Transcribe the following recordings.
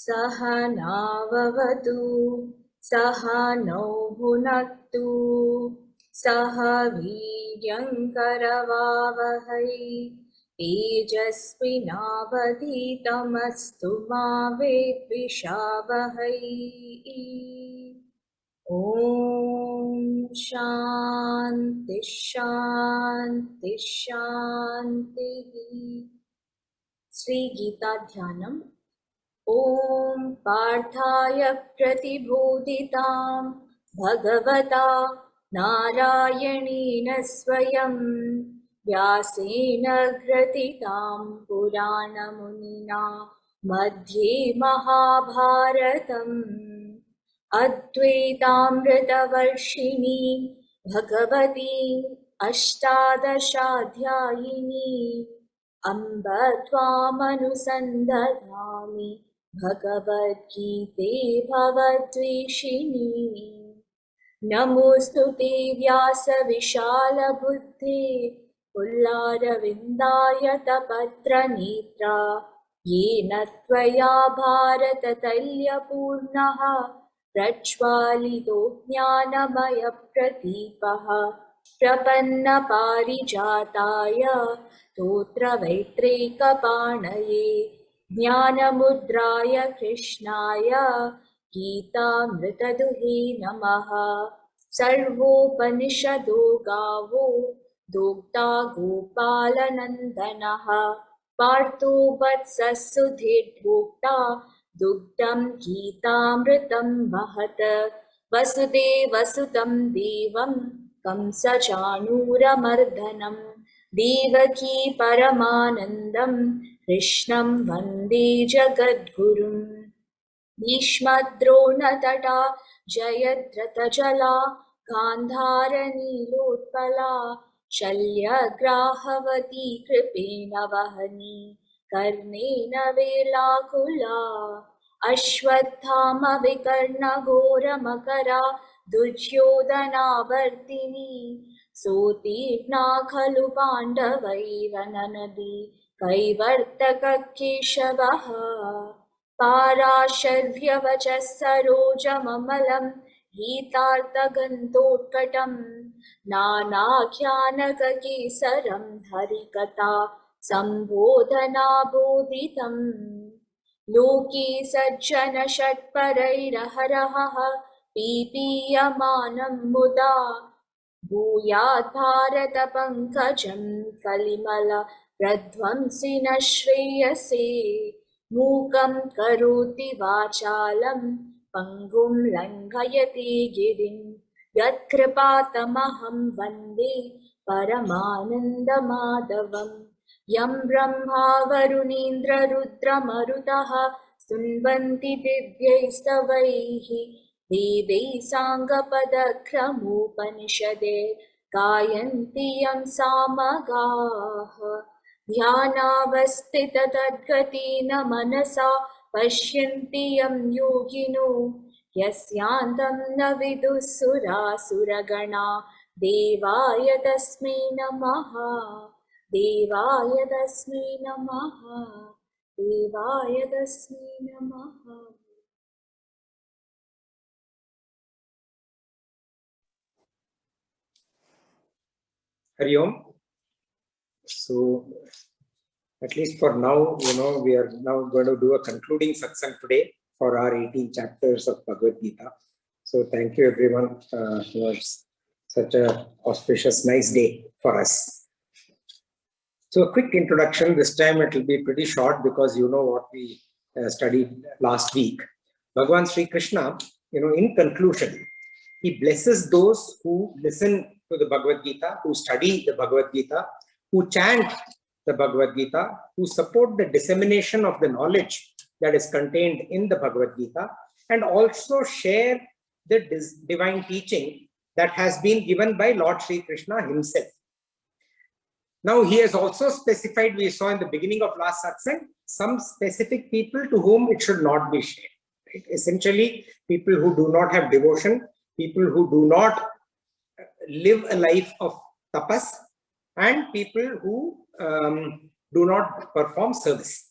सहनाववतु सहनौ भुनक्तु सह वीर्यङ्करवावहै तेजस्विनावधीतमस्तु मा विद्विषावहै। ॐ शान्ति शान्ति शान्तिः। श्रीगीता ध्यानम्। ॐ पार्थाय प्रतिबोधितां भगवता नारायणेन स्वयं व्यासेन ग्रथितां पुराणमुनिना मध्ये महाभारतम् अद्वैतामृतवर्षिणी भगवती अष्टादशाध्यायिनी अम्ब त्वामनुसन्दधामि भगवद्गीते भवद्वेषिणी। नमोऽस्तु ते व्यासविशालबुद्धे पुल्लारविन्दायतपत्रनेत्रा येन त्वया भारततैल्यपूर्णः प्रज्वालितो ज्ञानमयप्रदीपः प्रपन्नपारिजाताय स्तोत्रवैत्रेकपाणये ज्ञानमुद्राय कृष्णाय गीतामृतदुहे नमः। सर्वोपनिषदो गावो दोग्धा गोपालनन्दनः पार्थो वत्सः सुधीर्भोक्ता दुग्धं गीतामृतं वहत्। वसुदेवसुतं देवं कंसचाणूरमर्दनं देवकी परमानन्दं कृष्णं वन्दे जगद्गुरुम्। भीष्मद्रोणतटा जयद्रथजला गान्धारनीलोत्पला शल्यग्राहवती कृपेण वहनी कर्णेन वेलाकुला अश्वत्थामविकर्णघोरमकरा दुर्योधनावर्तिनी सोतीर्णा खलु पाण्डवैरननदी कैवर्तककेशवः पाराशर्यवचः सरोजममलं गीतार्थगन्धोत्कटं नानाख्यानककेसरं हरिकथा सम्बोधनाबोधितम्। लोके सज्जनषट्परैरहरहः पीपीयमानं मुदा भूयात् भारतपङ्कजं कलिमल प्रध्वंसिन श्रेयसे। मूकं करोति वाचालं पङ्गुं लङ्घयति गिरिं यत्कृपातमहं वन्दे परमानन्दमाधवम्। यं ब्रह्मा वरुणेन्द्ररुद्रमरुतः स्तुवन्ति दिव्यैस्तवैः वेदैः साङ्गपदक्रमोपनिषदे गायन्ति यं सामगाः। ध्यानावस्थिततद्गतेन मनसा पश्यन्ति यं योगिनो यस्यान्तं न विदुः सुरासुरगणा देवाय तस्मै नमः। देवाय तस्मै नमः। Devaya tasmai namaha. Hari Om. So, at least for now, we are now going to do a concluding satsang today for our 18 chapters of Bhagavad Gita. So, thank you everyone. It was such a auspicious, nice day for us. So, a quick introduction. This time it will be pretty short because you know what we studied last week. Bhagavan Sri Krishna, in conclusion, he blesses those who listen to the Bhagavad Gita, who study the Bhagavad Gita, who chant the Bhagavad Gita, who support the dissemination of the knowledge that is contained in the Bhagavad Gita, and also share the divine teaching that has been given by Lord Sri Krishna himself. Now, he has also specified, we saw in the beginning of last satsang, some specific people to whom it should not be shared. Right? Essentially, people who do not have devotion, people who do not live a life of tapas, and people who do not perform service.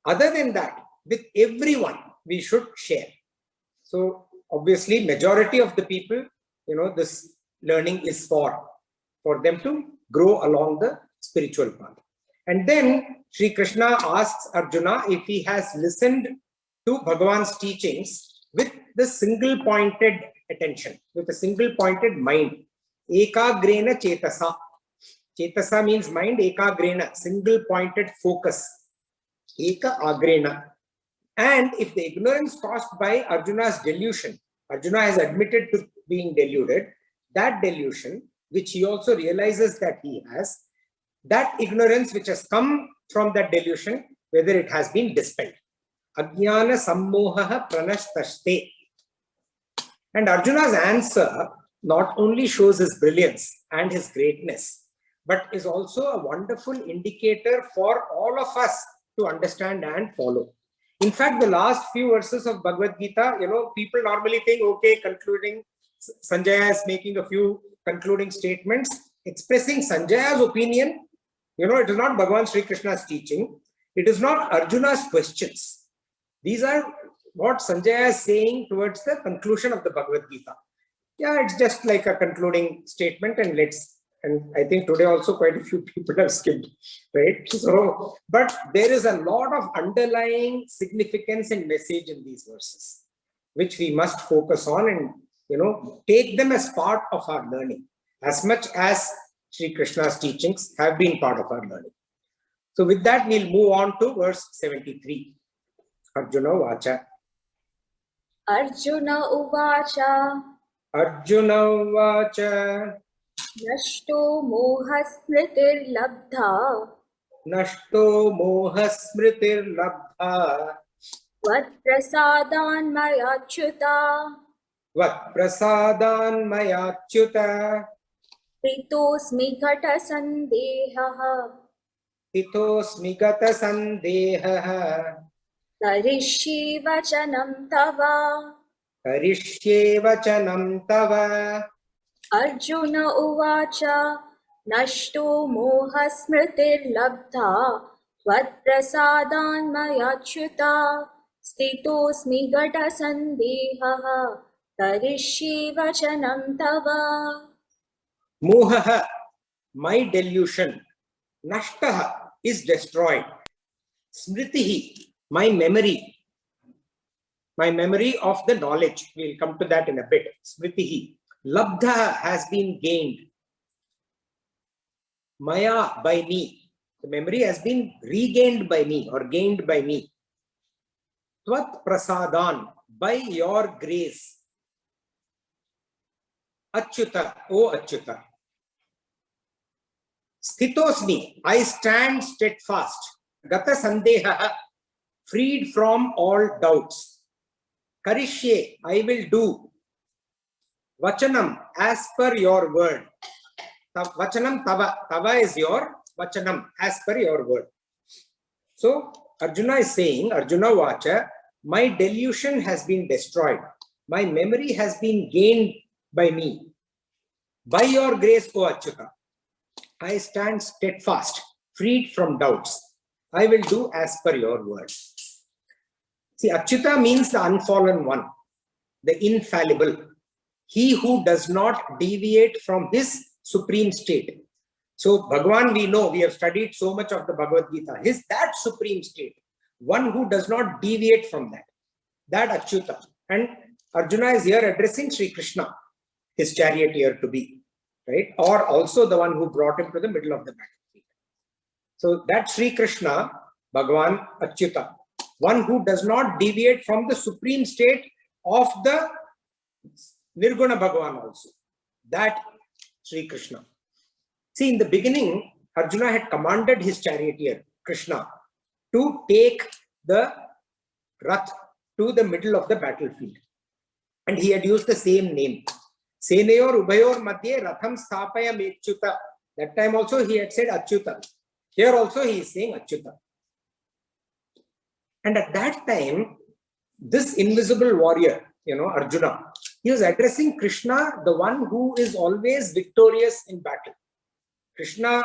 Other than that, with everyone, we should share. So, obviously, majority of the people, this learning is for them to grow along the spiritual path. And then Sri Krishna asks Arjuna if he has listened to Bhagavan's teachings with the single pointed attention, with a single pointed mind. Ekagrena chetasa. Chetasa means mind, ekagrena, single pointed focus. Eka agrena. And if the ignorance caused by Arjuna's delusion, Arjuna has admitted to being deluded, that delusion, which he also realizes that he has, that ignorance which has come from that delusion, whether it has been dispelled. Ajnana sammohaha pranashtaste. And Arjuna's answer not only shows his brilliance and his greatness, but is also a wonderful indicator for all of us to understand and follow. In fact, the last few verses of Bhagavad Gita, people normally think, okay, concluding, Sanjaya is making a few concluding statements, expressing Sanjaya's opinion. It is not Bhagavan Sri Krishna's teaching. It is not Arjuna's questions. These are what Sanjaya is saying towards the conclusion of the Bhagavad Gita. Yeah, it's just like a concluding statement, and I think today also quite a few people have skipped, right? So, but there is a lot of underlying significance and message in these verses, which we must focus on and take them as part of our learning, as much as Sri Krishna's teachings have been part of our learning. So with that, we'll move on to verse 73. Arjuna Vacha. Arjuna Uvacha. Arjuna Vacha. Nashto mohasmritir labdha. Nashto mohasmritir labdha. Vat prasadan mayachyuta. Vat prasadan mayachyuta. Titosmi ghata sandehaha. Titosmi ghata sandehaha. Karishye vachanam tava. Karishye vachanam tava. Arjuna uvacha. Nashto mohasmritir labdha. Vat prasadan mayachyuta. Stitosmi ghata sandehaha. Karishye vachanam tava. Mohaha, my delusion. Nashtaha is destroyed. Smritihi, my memory of the knowledge. We'll come to that in a bit. Smritihi, labdha has been gained. Maya, by me. The memory has been regained by me or gained by me. Tvat prasadan, by your grace. Achyuta, O Achyuta. Sthitosmi, I stand steadfast. Gata sandeha, freed from all doubts. Karishye, I will do. Vachanam, as per your word. Vachanam tava. Tava is your vachanam, as per your word. So, Arjuna is saying, Arjuna Vacha, my delusion has been destroyed. My memory has been gained by me. By your grace, O Achyuta, I stand steadfast, freed from doubts. I will do as per your word. See, Achyuta means the unfallen one, the infallible, he who does not deviate from his supreme state. So Bhagavan, we know, we have studied so much of the Bhagavad Gita, that supreme state, one who does not deviate from that Achyuta. And Arjuna is here addressing Sri Krishna, his charioteer to be, right? Or also the one who brought him to the middle of the battlefield. So that Sri Krishna, Bhagavan Achyuta, one who does not deviate from the supreme state of the Nirguna Bhagavan also, that Sri Krishna. See, in the beginning, Arjuna had commanded his charioteer, Krishna, to take the Rath to the middle of the battlefield. And he had used the same name. Senayor Ubayor Madhye Ratham Sthapaya Mechyuta. That time also he had said Achyuta. Here also he is saying Achyuta. And at that time, this invisible warrior, Arjuna, he was addressing Krishna, the one who is always victorious in battle. Krishna,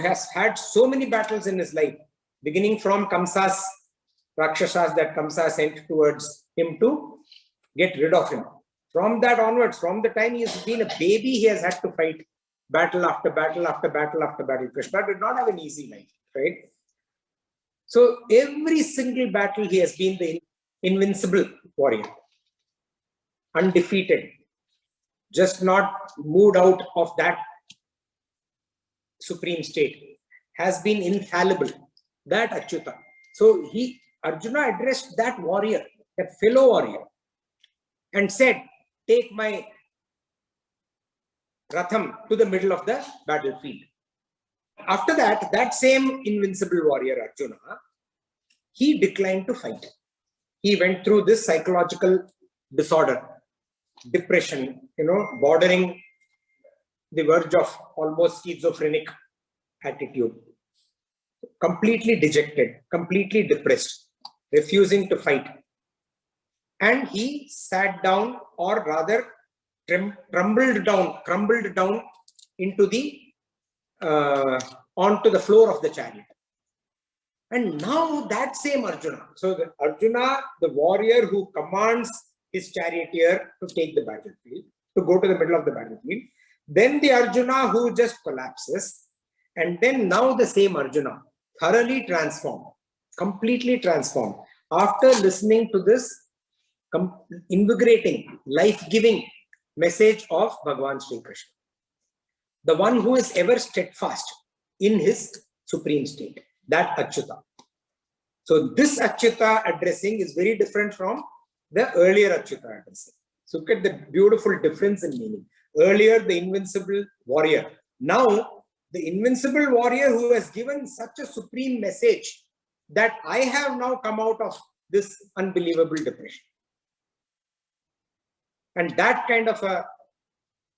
has had so many battles in his life, beginning from Kamsa's Rakshasas that Kamsa sent towards him to get rid of him. From that onwards, from the time he has been a baby, he has had to fight battle after battle after battle after battle. Krishna did not have an easy life, right? So every single battle he has been the invincible warrior, undefeated, just not moved out of that supreme state, has been infallible, that Achyuta. So Arjuna addressed that warrior, that fellow warrior, and said, take my Ratham to the middle of the battlefield. After that, that same invincible warrior, Arjuna, he declined to fight. He went through this psychological disorder, depression, bordering the verge of almost schizophrenic attitude. Completely dejected, completely depressed, refusing to fight. And he sat down, or rather crumbled down into the onto the floor of the chariot. And now that same Arjuna, so the Arjuna, the warrior who commands his charioteer to take the battlefield, to go to the middle of the battlefield, then the Arjuna who just collapses, and then now the same Arjuna, thoroughly transformed, completely transformed, after listening to this invigorating, life-giving message of Bhagavan Sri Krishna, the one who is ever steadfast in his supreme state, that Achyuta. So this Achyuta addressing is very different from the earlier Achyuta addressing. So look at the beautiful difference in meaning. Earlier, the invincible warrior. Now, the invincible warrior who has given such a supreme message that I have now come out of this unbelievable depression. And that kind of a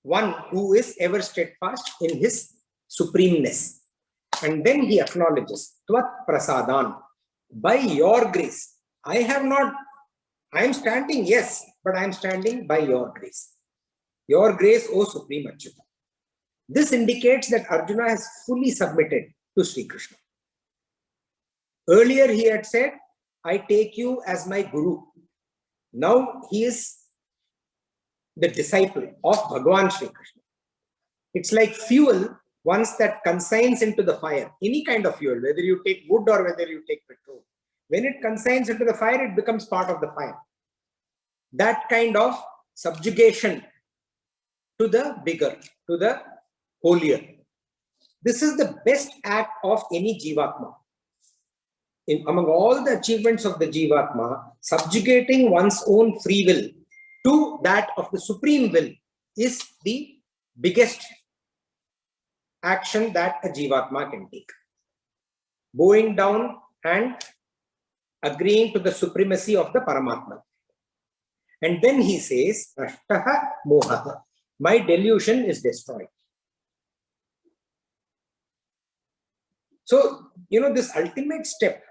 one who is ever steadfast in his supremeness. And then he acknowledges, Tvat Prasadan, by your grace. I am standing, yes, but I am standing by your grace. Your grace, O Supreme Achyuta. This indicates that Arjuna has fully submitted to Sri Krishna. Earlier he had said, I take you as my Guru. Now he is the disciple of Bhagavan Sri Krishna. It's like fuel, once that consigns into the fire, any kind of fuel, whether you take wood or whether you take petrol. When it consigns into the fire, it becomes part of the fire. That kind of subjugation to the bigger, to the holier. This is the best act of any Jivatma. Among all the achievements of the Jivatma, subjugating one's own free will to that of the supreme will is the biggest action that a Jivatma can take. Bowing down and agreeing to the supremacy of the Paramatma. And then he says, Ashtaha Mohaha, my delusion is destroyed. So, this ultimate step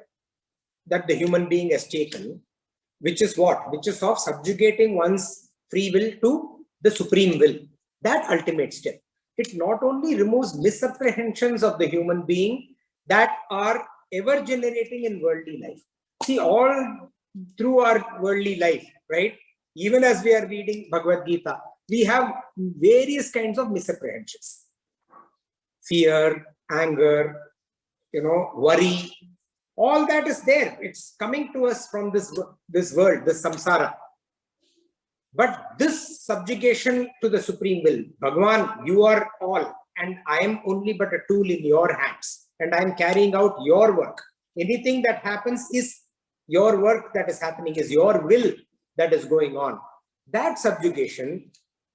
that the human being has taken, which is what? Which is of subjugating one's free will to the supreme will. That ultimate step. It not only removes misapprehensions of the human being that are ever generating in worldly life. See, all through our worldly life, right? Even as we are reading Bhagavad Gita, we have various kinds of misapprehensions. Fear, anger, worry, all that is there. It's coming to us from this world, this samsara. But this subjugation to the supreme will, Bhagavan, you are all, and I am only but a tool in your hands, and I am carrying out your work. Anything that happens is your work that is happening, is your will that is going on. That subjugation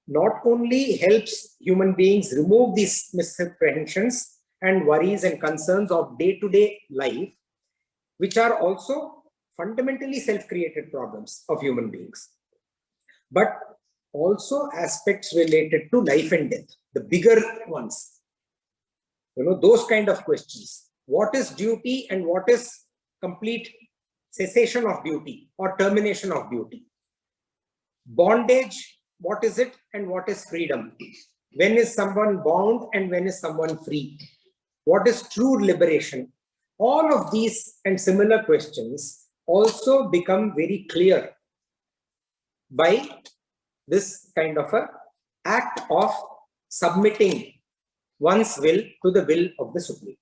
not only helps human beings remove these misapprehensions and worries and concerns of day-to-day life, which are also fundamentally self-created problems of human beings, but also aspects related to life and death, the bigger ones. Those kind of questions. What is duty and what is complete cessation of duty or termination of duty? Bondage, what is it and what is freedom? When is someone bound and when is someone free? What is true liberation? All of these and similar questions also become very clear by this kind of a act of submitting one's will to the will of the Supreme.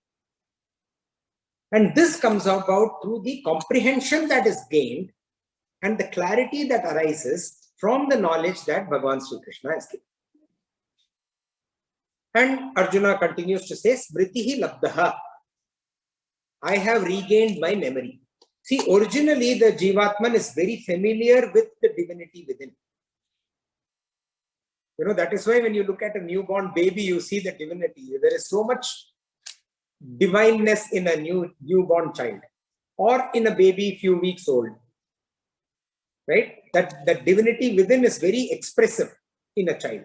And this comes about through the comprehension that is gained and the clarity that arises from the knowledge that Bhagavan Sri Krishna has given. And Arjuna continues to say, Smritihi labdhaha. I have regained my memory. See, originally the Jivatman is very familiar with the divinity within. That is why when you look at a newborn baby, you see the divinity. There is so much divineness in a newborn child or in a baby few weeks old, right? That the divinity within is very expressive in a child.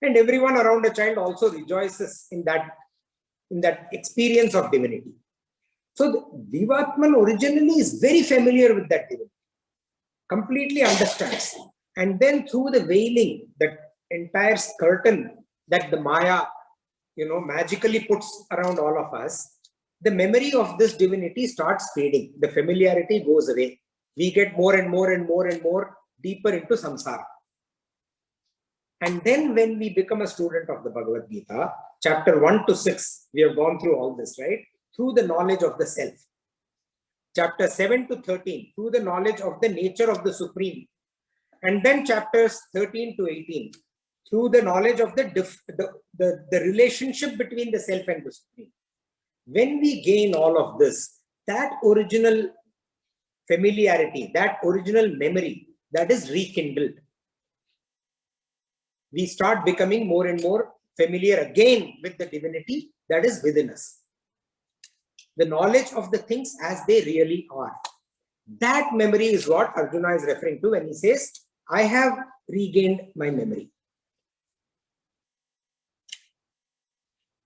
And everyone around a child also rejoices in that experience of divinity. So the Jivatman originally is very familiar with that divinity, completely understands. And then through the veiling, that entire curtain that the Maya, magically puts around all of us, the memory of this divinity starts fading. The familiarity goes away. We get more and more and more and more deeper into samsara. And then when we become a student of the Bhagavad Gita, chapter 1 to 6, we have gone through all this, right? Through the knowledge of the self. Chapter 7 to 13, through the knowledge of the nature of the Supreme. And then chapters 13 to 18, through the knowledge of the relationship between the self and the Supreme. When we gain all of this, that original familiarity, that original memory, that is rekindled. We start becoming more and more familiar again with the divinity that is within us. The knowledge of the things as they really are. That memory is what Arjuna is referring to when he says, I have regained my memory.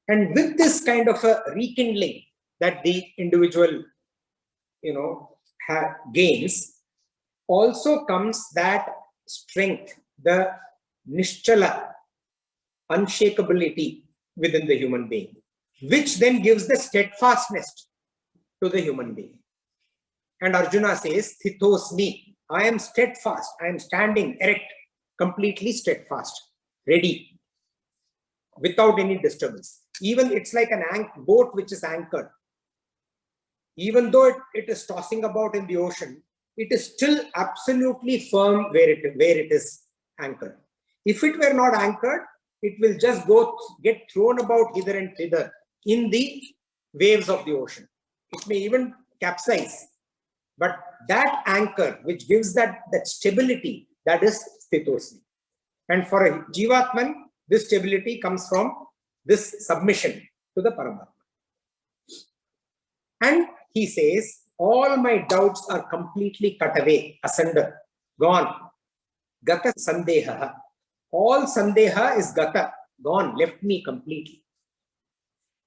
And with this kind of a rekindling that the individual, gains, also comes that strength, the nischala, unshakability within the human being, which then gives the steadfastness to the human being. And Arjuna says, Sthitosmi, I am steadfast, I am standing erect, completely steadfast, ready, without any disturbance. Even it's like an boat which is anchored. Even though it is tossing about in the ocean, it is still absolutely firm where it is anchored. If it were not anchored, it will just get thrown about hither and thither in the waves of the ocean. It may even capsize. But that anchor, which gives that stability, that is Sthitosmi. And for a Jivatman, this stability comes from this submission to the Paramatma. And he says, all my doubts are completely cut away, asunder, gone. Gata sandeha. All sandeha is gata, gone, left me completely.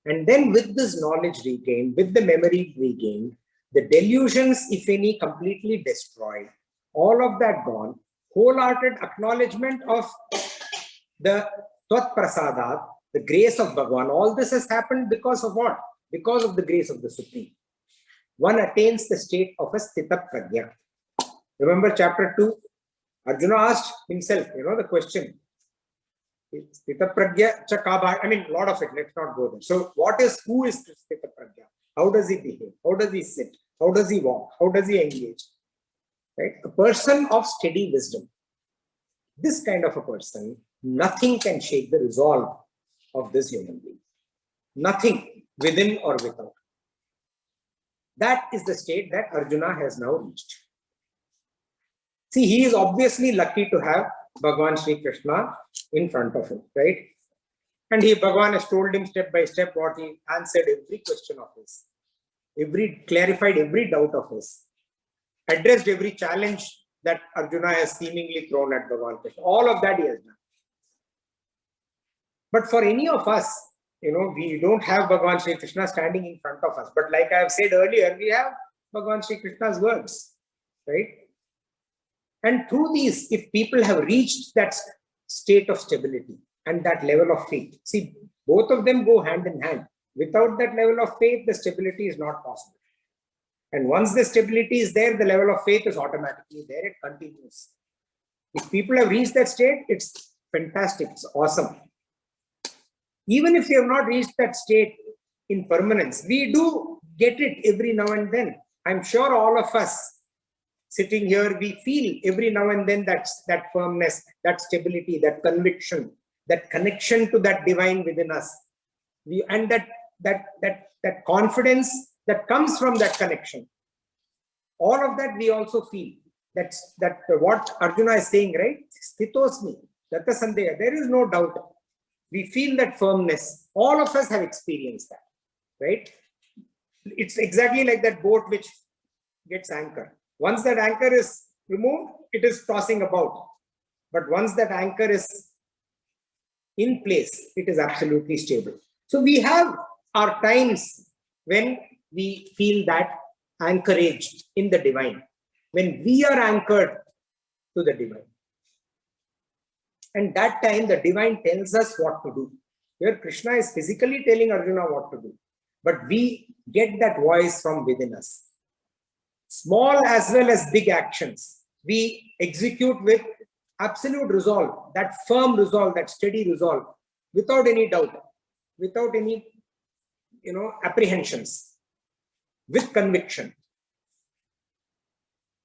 And then with this knowledge regained, with the memory regained, the delusions, if any, completely destroyed, all of that gone, wholehearted acknowledgement of the Tvat Prasadat, the grace of Bhagavan. All this has happened because of what? because of the grace of the Supreme, one attains the state of a Sthita Prajna. Remember chapter 2? Arjuna asked himself, the question. Sthita Prajna cha ka bha, I mean, a lot of it, let's not go there. So who is Sthita Prajna? How does he behave? How does he sit? How does he walk? How does he engage? Right? A person of steady wisdom. This kind of a person, nothing can shake the resolve of this human being. Nothing, within or without. That is the state that Arjuna has now reached. See, he is obviously lucky to have Bhagavan Sri Krishna in front of him, right? And Bhagavan has told him step by step what he answered every question of his, clarified every doubt of his, addressed every challenge that Arjuna has seemingly thrown at Bhagavan Krishna. All of that he has done. But for any of us, we don't have Bhagavan Sri Krishna standing in front of us. But like I have said earlier, we have Bhagavan Sri Krishna's words, right? And through these, if people have reached that state of stability and that level of faith, see, both of them go hand in hand. Without that level of faith, the stability is not possible. And once the stability is there, the level of faith is automatically there. It continues. If people have reached that state, it's fantastic. It's awesome. Even if you have not reached that state in permanence, we do get it every now and then. I'm sure all of us sitting here, we feel every now and then that firmness, that stability, that conviction, that connection to that divine within us. And that confidence that comes from that connection. All of that we also feel. That's what Arjuna is saying, right? Sthitosmi, Data Sandeha. There is no doubt. We feel that firmness. All of us have experienced that, right? It's exactly like that boat which gets anchored. Once that anchor is removed, it is tossing about. But once that anchor is in place, it is absolutely stable. So we have our times when we feel that anchorage in the divine, when we are anchored to the divine. And that time the divine tells us what to do. Here Krishna is physically telling Arjuna what to do, but we get that voice from within us. Small as well as big actions, we execute with absolute resolve, that firm resolve, that steady resolve, without any doubt, without any apprehensions, with conviction.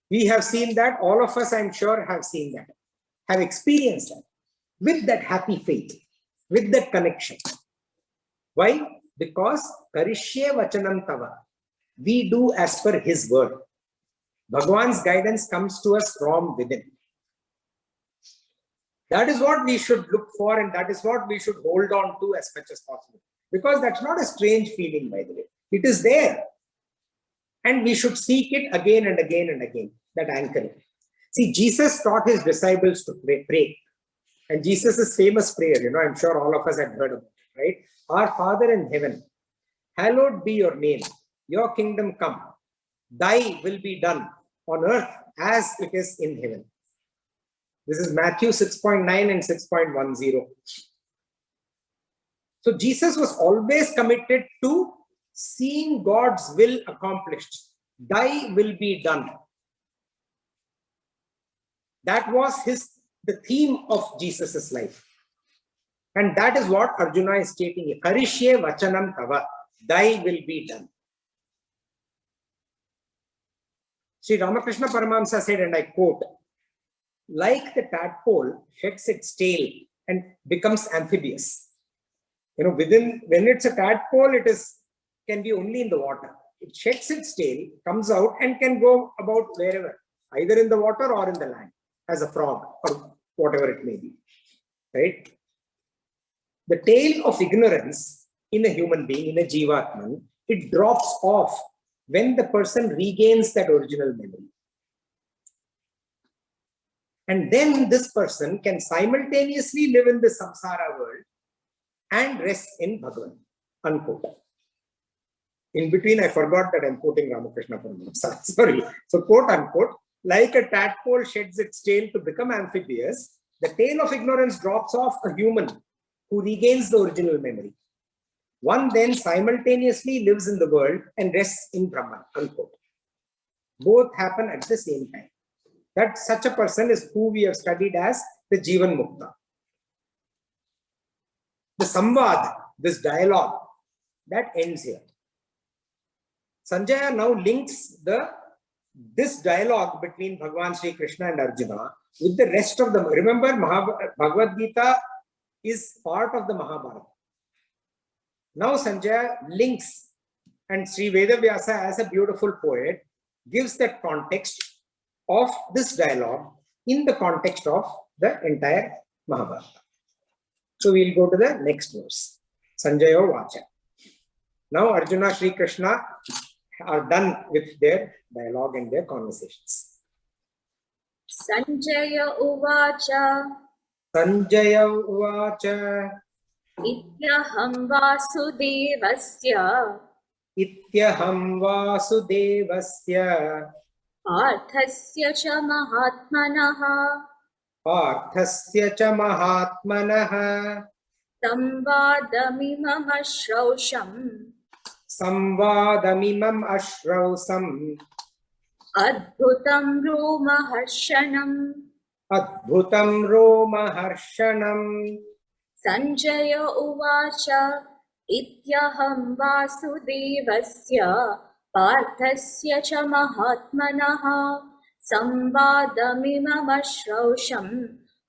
We have seen that, all of us I'm sure have seen that, have experienced that, with that happy faith, with that connection. Why? Because Karishye Vachanam Tava, we do as per his word. Bhagavan's guidance comes to us from within. That is what we should look for, and that is what we should hold on to as much as possible. Because that's not a strange feeling, by the way. It is there. And we should seek it again and again and again, that anchoring. See, Jesus taught his disciples to pray. And Jesus' famous prayer, I'm sure all of us had heard about it, right? Our Father in heaven, hallowed be your name. Your kingdom come. Thy will be done on earth as it is in heaven. This is Matthew 6.9 and 6.10. So Jesus was always committed to seeing God's will accomplished. Thy will be done. That was the theme of Jesus's life. And that is what Arjuna is stating here. Karishye Vachanam Tava. Thy will be done. Sri Ramakrishna Paramahamsa said, and I quote, like the tadpole sheds its tail and becomes amphibious. When it's a tadpole, can be only in the water. It sheds its tail, comes out, and can go about wherever, either in the water or in the land, as a frog or whatever it may be. Right? The tail of ignorance in a human being, in a Jivatman, it drops off when the person regains that original memory. And then this person can simultaneously live in the samsara world and rest in Bhagavan. Unquote. In between, I forgot that I'm quoting Ramakrishna Paramahamsa. Sorry. So, quote unquote, like a tadpole sheds its tail to become amphibious, the tail of ignorance drops off a human who regains the original memory. one then simultaneously lives in the world and rests in Brahman, unquote. Both happen at the same time. That such a person is who we have studied as the Jivan Mukta. The Samvad, this dialogue, that ends here. Sanjaya now links this dialogue between Bhagavan Sri Krishna and Arjuna with the rest of the. Remember, Bhagavad Gita is part of the Mahabharata. Now Sanjaya links, and Sri Vedavyasa, as a beautiful poet, gives that context of this dialogue in the context of the entire Mahabharata. So we'll go to the next verse. Sanjaya Vacha. Now Arjuna, Sri Krishna are done with their dialogue and their conversations. Sanjaya Uvacha. Sanjaya Uvacha. Ityaham Vasudevasya. Ityaham Vasudevasya. Parthasya cha Mahatmanaha. Parthasya cha Mahatmanaha. Samvadamimam ashrausham. Samvadamimam ashrausam. Adbhutam romaharshanam. Adbhutam romaharshanam. Sanjaya Uvacha. Ityaham Vasudevasya. Parthasya cha Mahatmanaha. Samvadamimam ashrausham.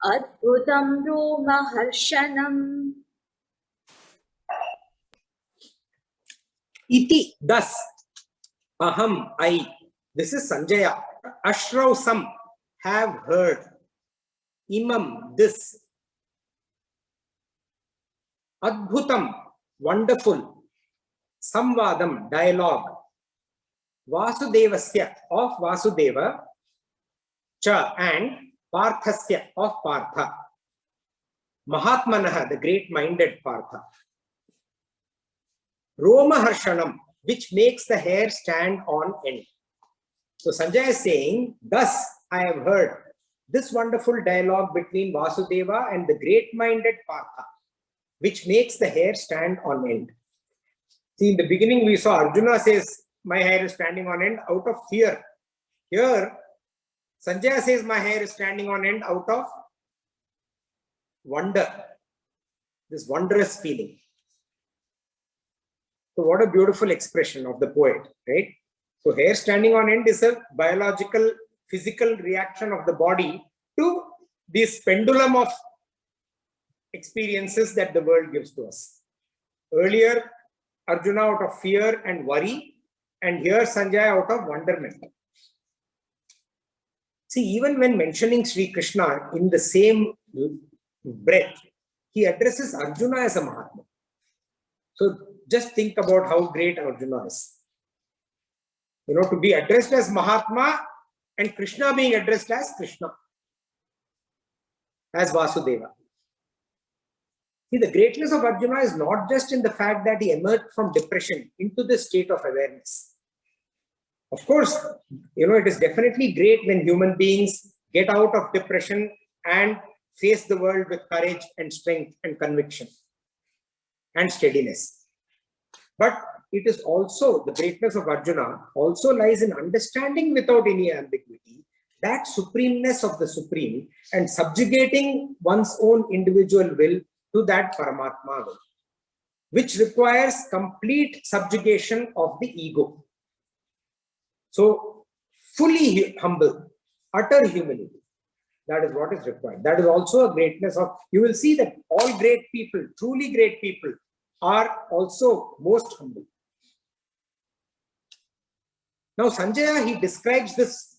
Adbhutam romaharshanam. Iti, thus, aham, I, this is Sanjaya, ashrausam, have heard, imam, this, adbhutam, wonderful, samvadam, dialogue, vasudevasya, of Vasudeva, cha, and parthasya, of Partha, mahatmanaha, the great-minded Partha, romaharshanam, which makes the hair stand on end. So Sanjaya is saying, thus I have heard this wonderful dialogue between Vasudeva and the great-minded Partha, which makes the hair stand on end. See, in the beginning we saw Arjuna says, my hair is standing on end out of fear. Here, Sanjaya says, my hair is standing on end out of wonder, this wondrous feeling. So what a beautiful expression of the poet, right? So hair standing on end is a biological, physical reaction of the body to this pendulum of experiences that the world gives to us. Earlier, Arjuna out of fear and worry, and here Sanjaya out of wonderment. See, even when mentioning Sri Krishna in the same breath, he addresses Arjuna as a Mahatma. So just think about how great Arjuna is. You know, to be addressed as Mahatma and Krishna being addressed as Krishna, as Vasudeva. See, the greatness of Arjuna is not just in the fact that he emerged from depression into this state of awareness. Of course, you know, it is definitely great when human beings get out of depression and face the world with courage and strength and conviction and steadiness. But it is also, the greatness of Arjuna also lies in understanding without any ambiguity that supremeness of the Supreme and subjugating one's own individual will to that Paramatma will, which requires complete subjugation of the ego. So, fully humble, utter humility, that is what is required. That is also a greatness of, you will see that all great people, truly great people, are also most humble. Now Sanjaya, he describes this,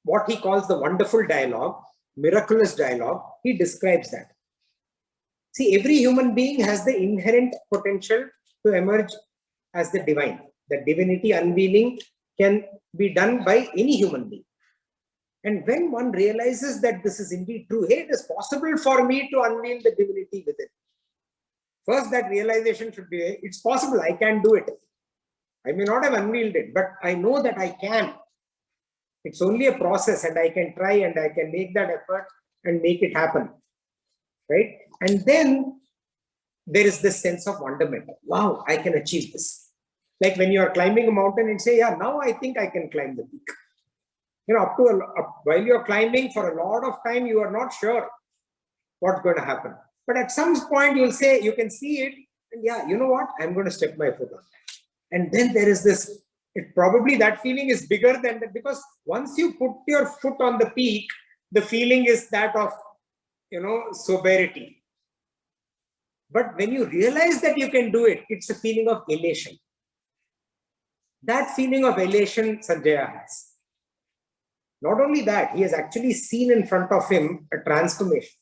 what he calls the wonderful dialogue, miraculous dialogue, he describes that. See, every human being has the inherent potential to emerge as the divine. The divinity unveiling can be done by any human being. And when one realizes that this is indeed true, hey, it is possible for me to unveil the divinity within. First, that realization should be, it's possible, I can do it. I may not have unveiled it, but I know that I can. It's only a process and I can try and I can make that effort and make it happen. Right? And then there is this sense of wonderment. Wow, I can achieve this. Like when you are climbing a mountain and say, yeah, now I think I can climb the peak. You know, while you're climbing for a lot of time, you are not sure what's going to happen. But at some point, you'll say, you can see it, and yeah, you know what? I'm going to step my foot on that. And then there is this, probably that feeling is bigger than that, because once you put your foot on the peak, the feeling is that of, you know, sobriety. But when you realize that you can do it, it's a feeling of elation. That feeling of elation Sanjaya has. Not only that, he has actually seen in front of him a transformation.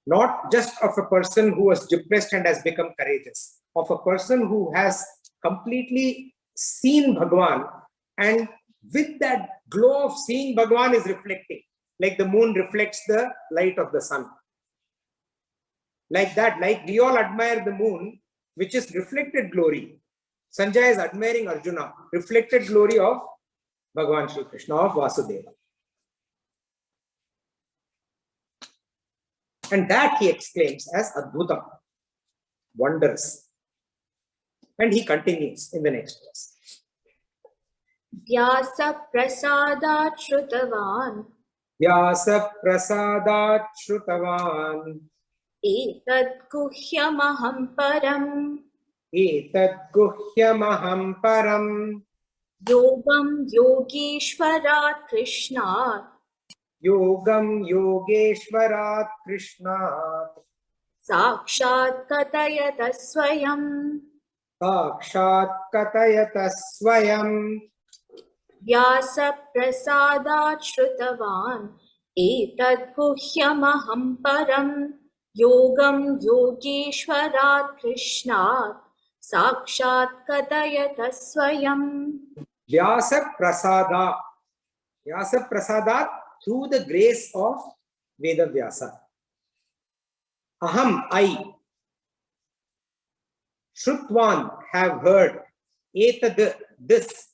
Not just of a person who was depressed and has become courageous, of a person who has completely seen Bhagwan, and with that glow of seeing Bhagwan is reflecting, like the moon reflects the light of the sun. Like that, like we all admire the moon, which is reflected glory. Sanjaya is admiring Arjuna, reflected glory of Bhagwan Shri Krishna, of Vasudeva. And that he exclaims as Adbhutam, wondrous. And he continues in the next verse. Vyasa prasadat shrutavan Vyasa prasadat shrutavan etat guhyamaham param etat guhyamaham param yogam yogeshwarat krishnat yogam yogeshwarat krishnat sakshat katayata swayam sakshat katayata swayam. Vyasa prasadat shrutavan etat guhyamaham param yogam yogeshwarat krishnat sakshat katayata swayam. Vyasa prasada. Vyasa prasadat, through the grace of Veda Vyasa. Aham, I. Shrutvan, have heard. Etad, this.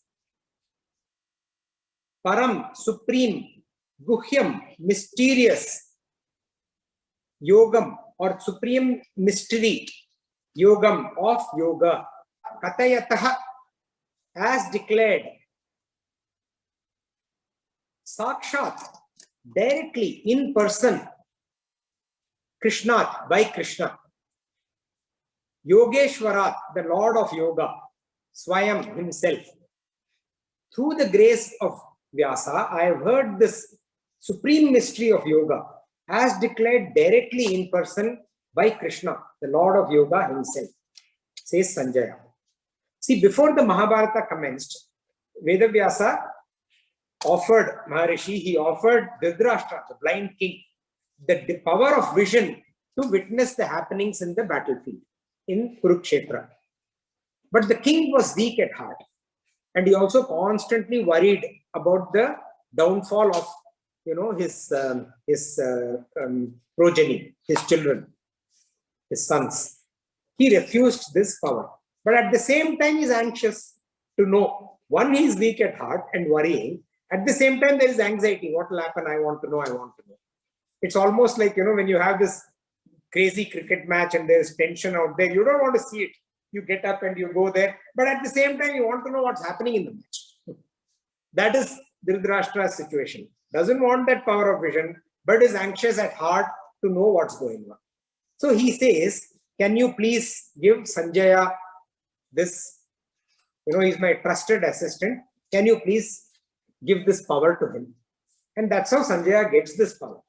Param, supreme. Guhyam, mysterious. Yogam, or supreme mystery. Yogam, of yoga. Katayataha, as declared. Sakshat, directly, in person. Krishnat, by Krishna. Yogeshwarat, the Lord of Yoga. Swayam, himself. Through the grace of Vyasa, I have heard this supreme mystery of yoga as declared directly in person by Krishna, the Lord of Yoga himself, says Sanjaya. See, before the Mahabharata commenced, Vedavyasa offered Maharishi, he offered Dhritarashtra, the blind king, the power of vision to witness the happenings in the battlefield in Kurukshetra. But the king was weak at heart, and he also constantly worried about the downfall of, you know, his progeny, his children, his sons. He refused this power, but at the same time he is anxious to know. One, he is weak at heart and worrying. At the same time, there is anxiety. What will happen? I want to know. I want to know. It's almost like, you know, when you have this crazy cricket match and there is tension out there, you don't want to see it. You get up and you go there, but at the same time, you want to know what's happening in the match. That is Dhritarashtra's situation. Doesn't want that power of vision, but is anxious at heart to know what's going on. So he says, can you please give Sanjaya this, you know, he's my trusted assistant. Can you please give this power to him? And that's how Sanjaya gets this power.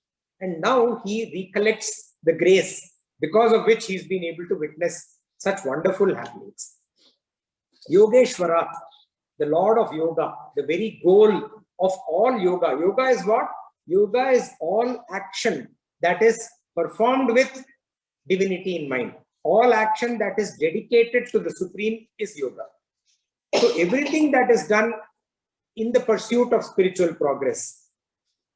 And now he recollects the grace because of which he's been able to witness such wonderful happenings. Yogeshwara, the Lord of Yoga, the very goal of all yoga. Yoga is what? Yoga is all action that is performed with divinity in mind. All action that is dedicated to the Supreme is yoga. So everything that is done in the pursuit of spiritual progress,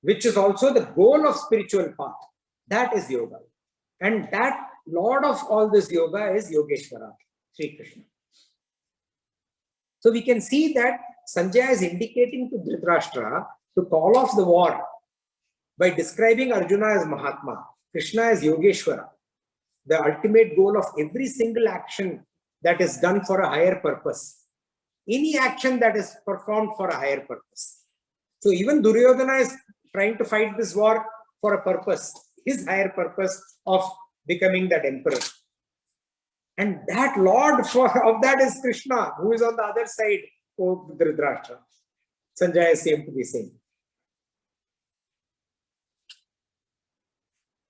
which is also the goal of spiritual path, that is yoga. And that Lord of all this yoga is Yogeshwara, Sri Krishna. So we can see that Sanjaya is indicating to Dhritarashtra to call off the war by describing Arjuna as Mahatma, Krishna as Yogeshwara. the ultimate goal of every single action that is done for a higher purpose. Any action that is performed for a higher purpose. So even Duryodhana is trying to fight this war for a purpose, his higher purpose of becoming that emperor. And that Lord of that is Krishna, who is on the other side of Dhritarashtra. Sanjaya seemed to be saying.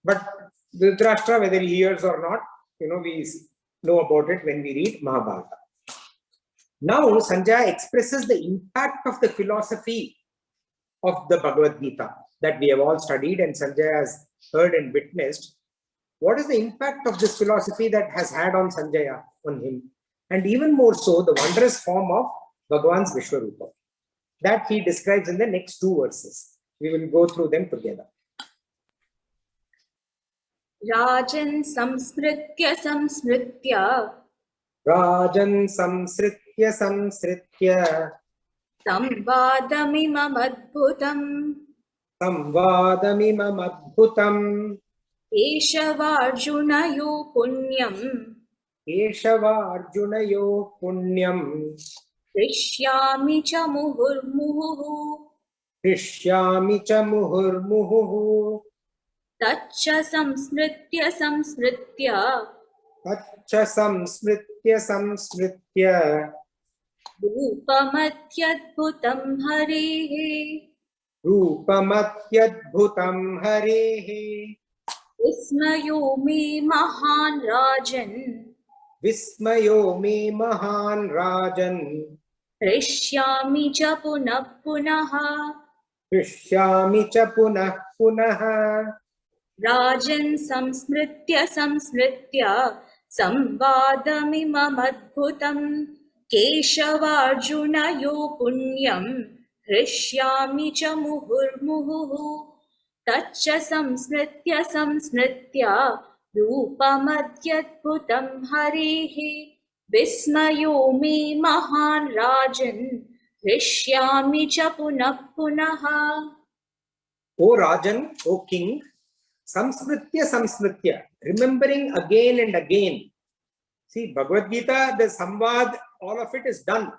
But Dhritarashtra, whether he hears or not, we know about it when we read Mahabharata. Now Sanjaya expresses the impact of the philosophy of the Bhagavad Gita that we have all studied and Sanjaya has heard and witnessed. What is the impact of this philosophy that has had on Sanjaya, on him? And even more so, the wondrous form of Bhagavan's Vishwarupa that he describes in the next two verses. We will go through them together. Rajan samsritya samsritya Rajan samsritya samsritya samvadamimam adbhutam samvadamimam adbhutam Keshavarjunayo punyam Keshavarjunayo punyam Krishyami cha muhurmuhu Krishyami cha muhurmuhu Taccha samsritya samsritya Taccha samsritya samsritya Rupamatyadbhutam harihi Rupamatyadbhutam harehe Vismayo me mahan rajan Vismayo me mahan rajan Krishyami cha punah punaha Krishyami cha punah punaha Rajan samsritya samsritya Samvadamimam adbhutam Keshavarjunayo punyam Krishyami cha muhurmuhu Taccha samsritya samsritya Rupamadyadbhutam harihi Vismayo me mahan rajan Krishyami cha punah punaha. O Rajan, O King, samsritya samsritya, remembering again and again. See, Bhagavad Gita, the samvad, all of it is done.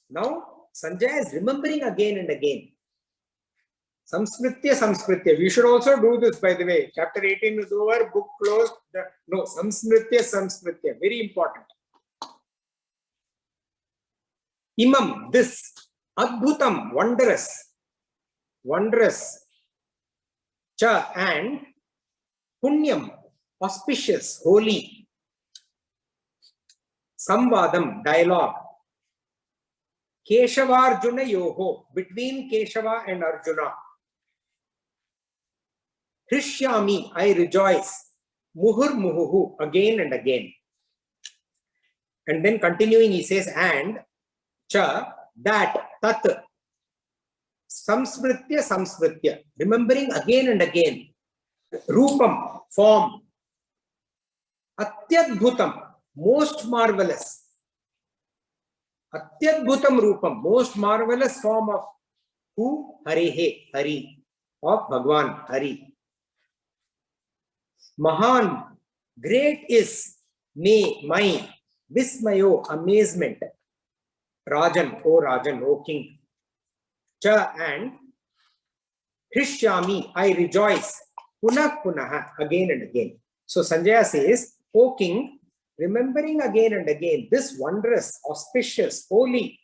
Now, Sanjaya is remembering again and again. Samsritya samsritya. We should also do this, by the way. Chapter 18 is over, book closed. No, samsritya samsritya. Very important. Imam, this. Adbhutam, wondrous. Wondrous. Cha, and punyam, auspicious, holy. Samvadam, dialogue. Keshavarjuna yoho, between Keshava and Arjuna. Krishyami, I rejoice. Muhur muhuhu, again and again. And then continuing, he says, and cha, that, tat, samsmritya samsmritya, remembering again and again. Rupam, form. Atyadbhutam, most marvelous. Atyadbhutam rupam, most marvelous form of who? Harihe, Hari, of Bhagwan, Hari. Mahan, great is, me, my, vismayo, amazement. Rajan, O King. Cha, and Krishyami, I rejoice. Punah punaha, again and again. So Sanjaya says, O King, remembering again and again this wondrous, auspicious, holy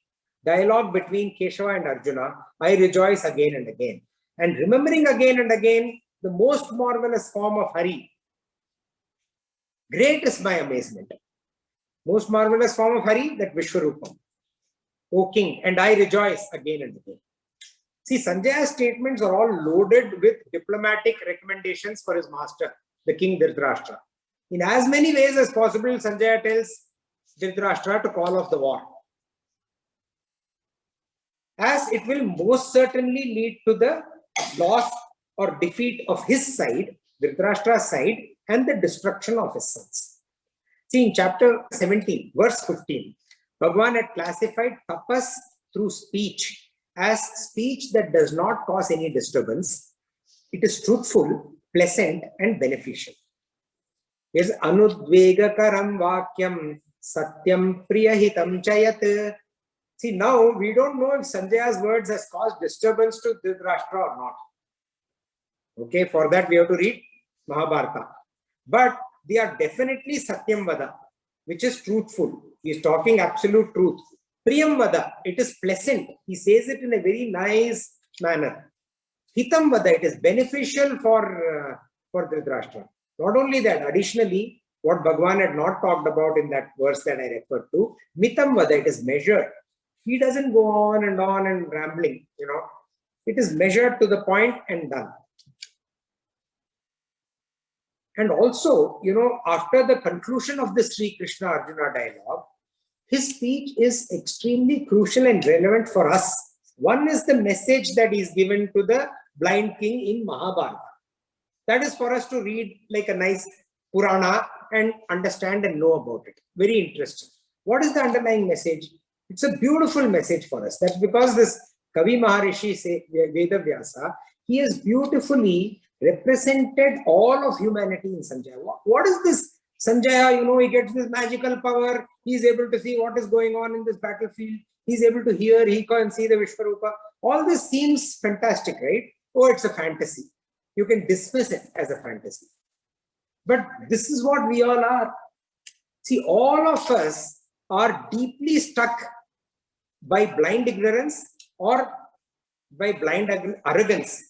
dialogue between Keshava and Arjuna, I rejoice again and again. And remembering again and again the most marvelous form of Hari, great is my amazement. Most marvelous form of Hari, that Vishwarupam. O King, and I rejoice again and again. See, Sanjaya's statements are all loaded with diplomatic recommendations for his master, the King Dhritarashtra. In as many ways as possible, Sanjaya tells Dhritarashtra to call off the war, as it will most certainly lead to the loss or defeat of his side, Dhritarashtra's side, and the destruction of his sons. See, in chapter 17, verse 15, Bhagavan had classified tapas through speech as speech that does not cause any disturbance. It is truthful, pleasant, and beneficial. is anudvegakaram vakyam satyam priyahitam chayat. See, now we don't know if Sanjaya's words has caused disturbance to Dhritarashtra or not. Okay, for that we have to read Mahabharata. But they are definitely Satyam Vada, which is truthful. He is talking absolute truth. Priyam Vada, it is pleasant. He says it in a very nice manner. Hitam Vada, it is beneficial for Dhritarashtra. Not only that, additionally, what Bhagavan had not talked about in that verse that I referred to, Mitam Vada, it is measured. He doesn't go on and rambling, you know. It is measured to the point and done. And also, you know, after the conclusion of the Sri Krishna Arjuna dialogue, his speech is extremely crucial and relevant for us. One is the message that is given to the blind king in Mahabharata. That is for us to read like a nice Purana and understand and know about it. Very interesting. What is the underlying message? It's a beautiful message for us. That's because this Kavi Maharishi Vedavyasa, he has beautifully represented all of humanity in Sanjaya. What is this Sanjaya? You know, he gets this magical power. He is able to see what is going on in this battlefield. He is able to hear, he can see the Vishwarupa. All this seems fantastic, right? Oh, it's a fantasy. You can dismiss it as a fantasy. But this is what we all are. See, all of us are deeply stuck by blind ignorance or by blind arrogance,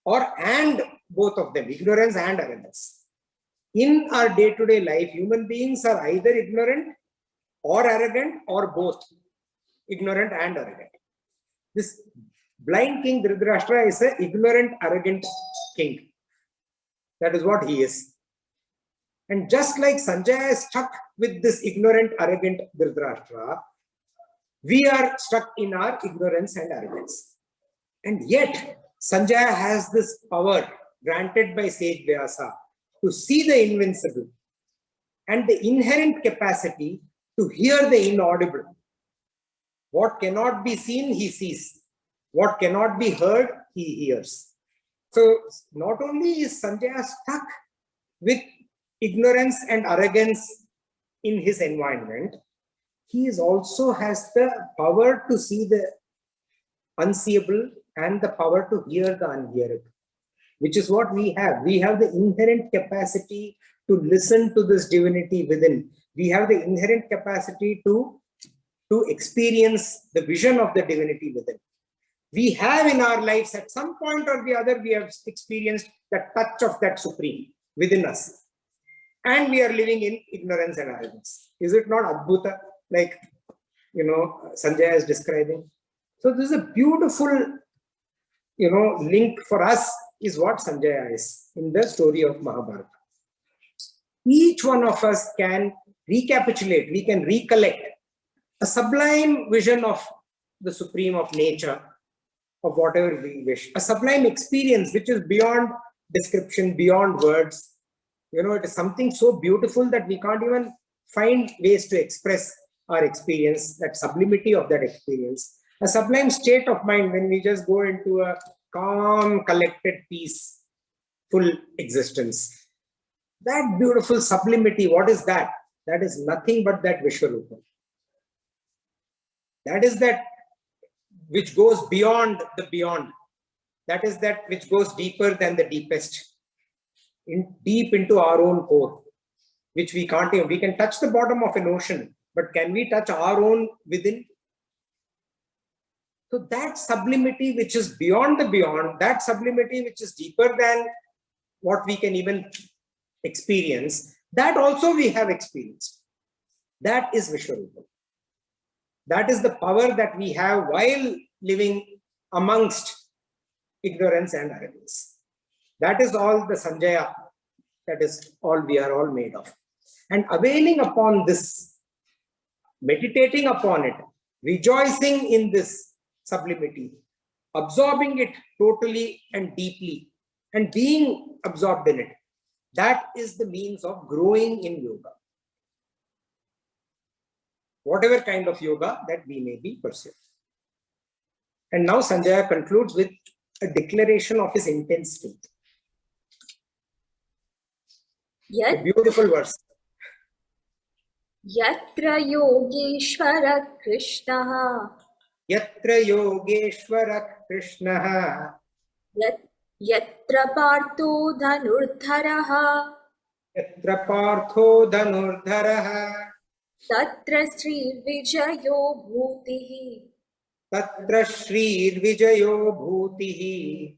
and both of them, ignorance and arrogance. In our day-to-day life, human beings are either ignorant or arrogant or both, ignorant and arrogant. This blind king Dhritarashtra is an ignorant, arrogant king. That is what he is. And just like Sanjaya is stuck with this ignorant, arrogant Dhritarashtra, we are stuck in our ignorance and arrogance. And yet, Sanjaya has this power granted by sage Vyasa to see the invincible and the inherent capacity to hear the inaudible. What cannot be seen, he sees. What cannot be heard, he hears. So, not only is Sanjaya stuck with ignorance and arrogance in his environment, he also has the power to see the unseeable and the power to hear the unhearable, which is what we have. We have the inherent capacity to listen to this divinity within. We have the inherent capacity to experience the vision of the divinity within. We have in our lives at some point or the other, we have experienced the touch of that supreme within us. And we are living in ignorance and arrogance. Is it not Adbhuta, like, you know, Sanjaya is describing? So this is a beautiful, you know, link for us is what Sanjaya is in the story of Mahabharata. Each one of us can recapitulate, we can recollect a sublime vision of the supreme of nature, of whatever we wish, a sublime experience which is beyond description, beyond words. You know, it is something so beautiful that we can't even find ways to express our experience, that sublimity of that experience. A sublime state of mind when we just go into a calm, collected, peaceful existence. That beautiful sublimity, what is that? That is nothing but that Vishwarupa. That is that which goes beyond the beyond. That is that which goes deeper than the deepest, deep into our own core, which we can't even. We can touch the bottom of an ocean, but can we touch our own within? So that sublimity which is beyond the beyond, that sublimity which is deeper than what we can even experience, that also we have experienced. That is Vishwarupa. That is the power that we have while living amongst ignorance and arrogance. That is all the Sanjaya, that is all we are all made of. And availing upon this, meditating upon it, rejoicing in this sublimity, absorbing it totally and deeply, and being absorbed in it, that is the means of growing in yoga. Whatever kind of yoga that we may be pursuing. And now Sanjaya concludes with a declaration of his intense faith. A Yat beautiful verse. Yatra Yogeshwara Krishna Yatra Yogeshwara Krishna Yatra Partho Dhanurdharaha Yatra Partho Dhanurdharaha Tatra Sri Vijayo Bhutihi Tatra Shri Vijayo Bhutihi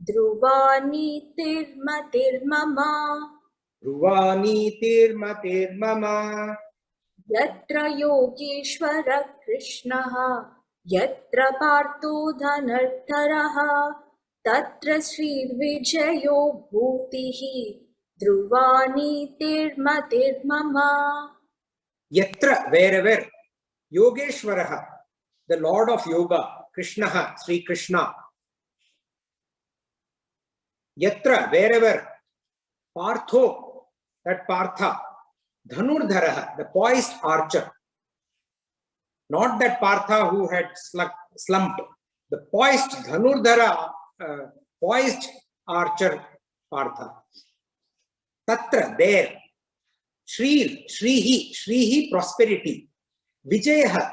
Dhruvani Tirmatirmama Ruvani Tirmatir Mama Yatra Yogeshwara Krishna Yatra Partho Dhanurdharaha Tatra Sri Vijayo Bhutihi Dhruvani Tirmatirmama. Yatra, wherever, Yogeshwaraha, the Lord of Yoga, Krishna, Sri Krishna. Yatra, wherever, Partho, that Partha, Dhanurdharaha, the poised archer. Not that Partha who had slumped, the poised Dhanurdhara, poised archer Partha. Tatra, there. Shrihi, prosperity. Vijayaha,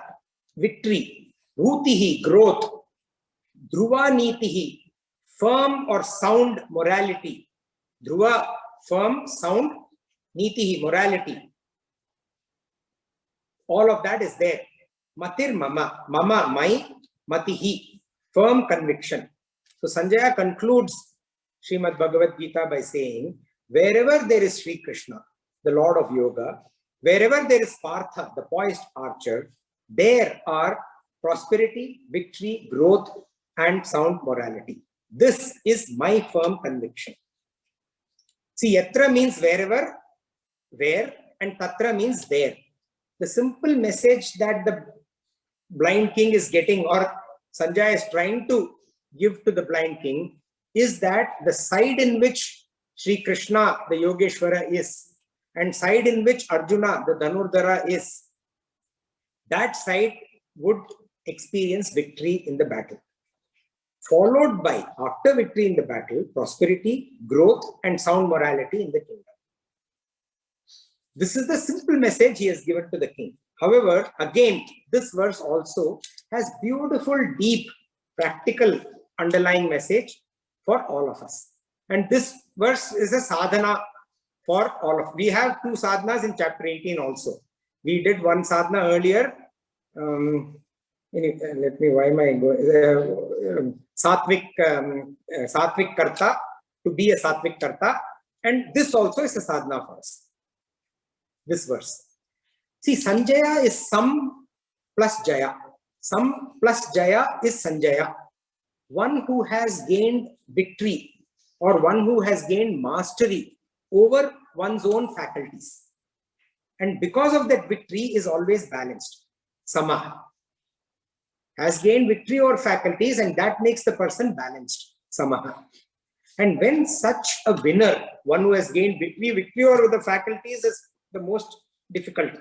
victory. Bhutihi, growth. Dhruva nitihi, firm or sound morality. Dhruva, firm, sound. Nitihi, morality. All of that is there. Matir mama, mama, my, matihi, firm conviction. So Sanjaya concludes Srimad Bhagavad Gita by saying, wherever there is Sri Krishna, the Lord of Yoga, wherever there is Partha, the poised archer, there are prosperity, victory, growth, and sound morality. This is my firm conviction. See, yatra means wherever, where, and tatra means there. The simple message that the blind king is getting, or Sanjaya is trying to give to the blind king, is that the side in which Sri Krishna, the Yogeshwara, is, and side in which Arjuna, the Dhanurdhara, is, that side would experience victory in the battle. Followed by, after victory in the battle, prosperity, growth, and sound morality in the kingdom. This is the simple message he has given to the king. However, again, this verse also has beautiful, deep, practical underlying message for all of us. And this verse is a sadhana for all of. We have 2 sadhanas in chapter 18 also. We did one sadhana earlier. Let me, why am I going? Satvik karta, to be a satvik karta. And this also is a sadhana for us. This verse. See, Sanjaya is Sam plus Jaya. Sam plus Jaya is Sanjaya. One who has gained victory or one who has gained mastery over one's own faculties. And because of that, victory is always balanced. Sama has gained victory over faculties, and that makes the person balanced. Samaha. And when such a winner, one who has gained victory over the faculties is the most difficult.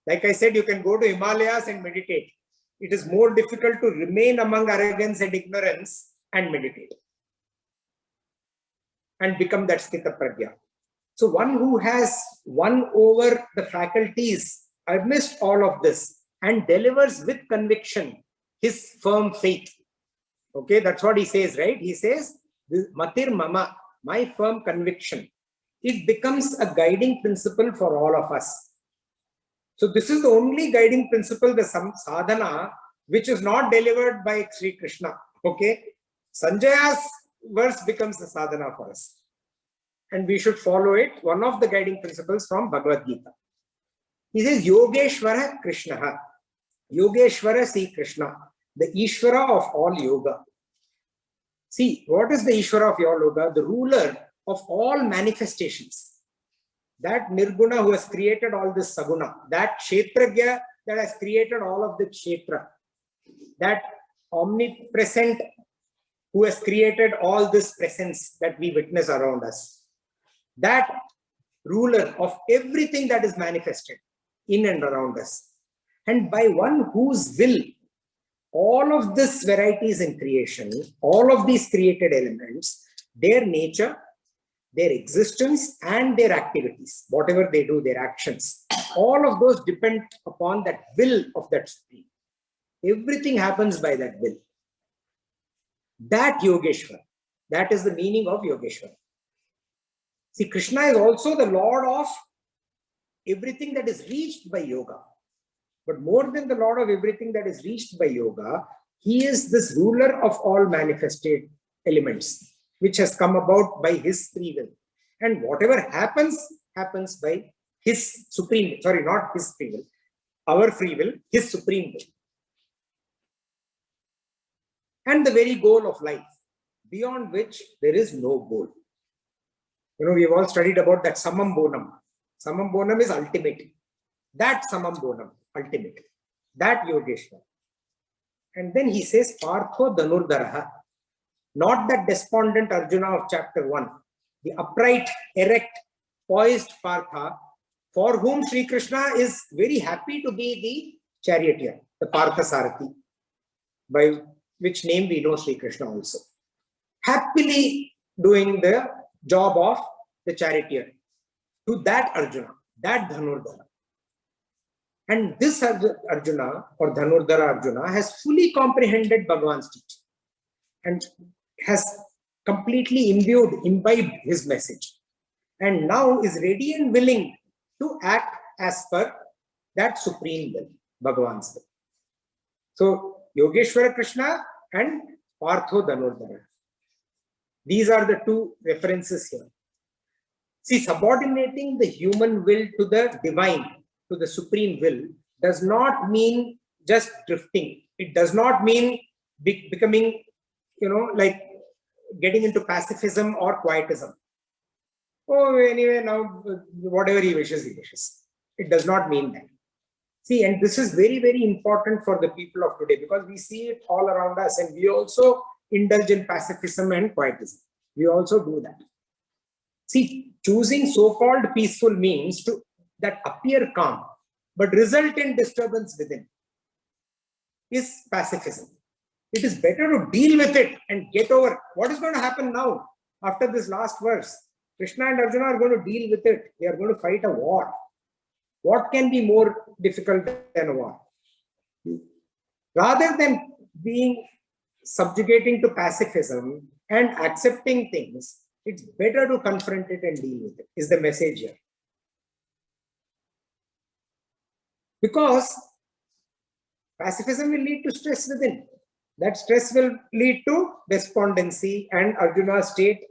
Like I said, you can go to Himalayas and meditate. It is more difficult to remain among arrogance and ignorance and meditate and become that Sthita Pragya. So one who has won over the faculties amidst all of this and delivers with conviction his firm faith. Okay, that's what he says, right? He says, Matir Mama, my firm conviction. It becomes a guiding principle for all of us. So this is the only guiding principle, the sadhana, which is not delivered by Sri Krishna. Okay, Sanjaya's verse becomes the sadhana for us. And we should follow it, one of the guiding principles from Bhagavad Gita. He says, Yogeshwara Krishna. Yogeshwara Sri Krishna, the Ishvara of all yoga. See, what is the Ishvara of all yoga? The ruler of all manifestations. That Nirguna who has created all this Saguna. That Kshetragya that has created all of the Kshetra. That omnipresent who has created all this presence that we witness around us. That ruler of everything that is manifested in and around us. And by one whose will, all of this varieties in creation, all of these created elements, their nature, their existence and their activities, whatever they do, their actions, all of those depend upon that will of that Supreme. Everything happens by that will. That Yogeshwar, that is the meaning of Yogeshwar. See, Krishna is also the Lord of everything that is reached by yoga. But more than the Lord of everything that is reached by yoga, he is this ruler of all manifested elements, which has come about by his free will. And whatever happens, happens by his supreme, sorry, not his free will, our free will, his supreme will. And the very goal of life, beyond which there is no goal. You know, we have all studied about that Samam Bonam. Samam Bonam is ultimate. That Samam Bonam, ultimate. That Yogeshwar. And then he says, Partho Dhanurdaraha. Not that despondent Arjuna of chapter 1. The upright, erect, poised Partha, for whom Sri Krishna is very happy to be the charioteer, the Partha Sarathi, by which name we know Sri Krishna also. Happily doing the job of the charioteer to that Arjuna, that Dhanurdara. And this Arjuna or Dhanurdara Arjuna has fully comprehended Bhagavan's teaching and has completely imbibed his message, and now is ready and willing to act as per that supreme will, Bhagavan's will. So, Yogeshwara Krishna and Partho Dhanurdara. These are the two references here. See, subordinating the human will to the divine, to the supreme will, does not mean just drifting. It does not mean becoming, like getting into pacifism or quietism. Oh, anyway, now whatever he wishes, he wishes. It does not mean that. See, and this is very, very important for the people of today, because we see it all around us, and we also indulge in pacifism and quietism. We also do that. See, choosing so-called peaceful means that appear calm, but result in disturbance within is pacifism. It is better to deal with it and get over. What is going to happen now after this last verse? Krishna and Arjuna are going to deal with it. They are going to fight a war. What can be more difficult than a war? Rather than subjugating to pacifism and accepting things, it's better to confront it and deal with it, is the message here. Because pacifism will lead to stress within. That stress will lead to despondency and Arjuna's state,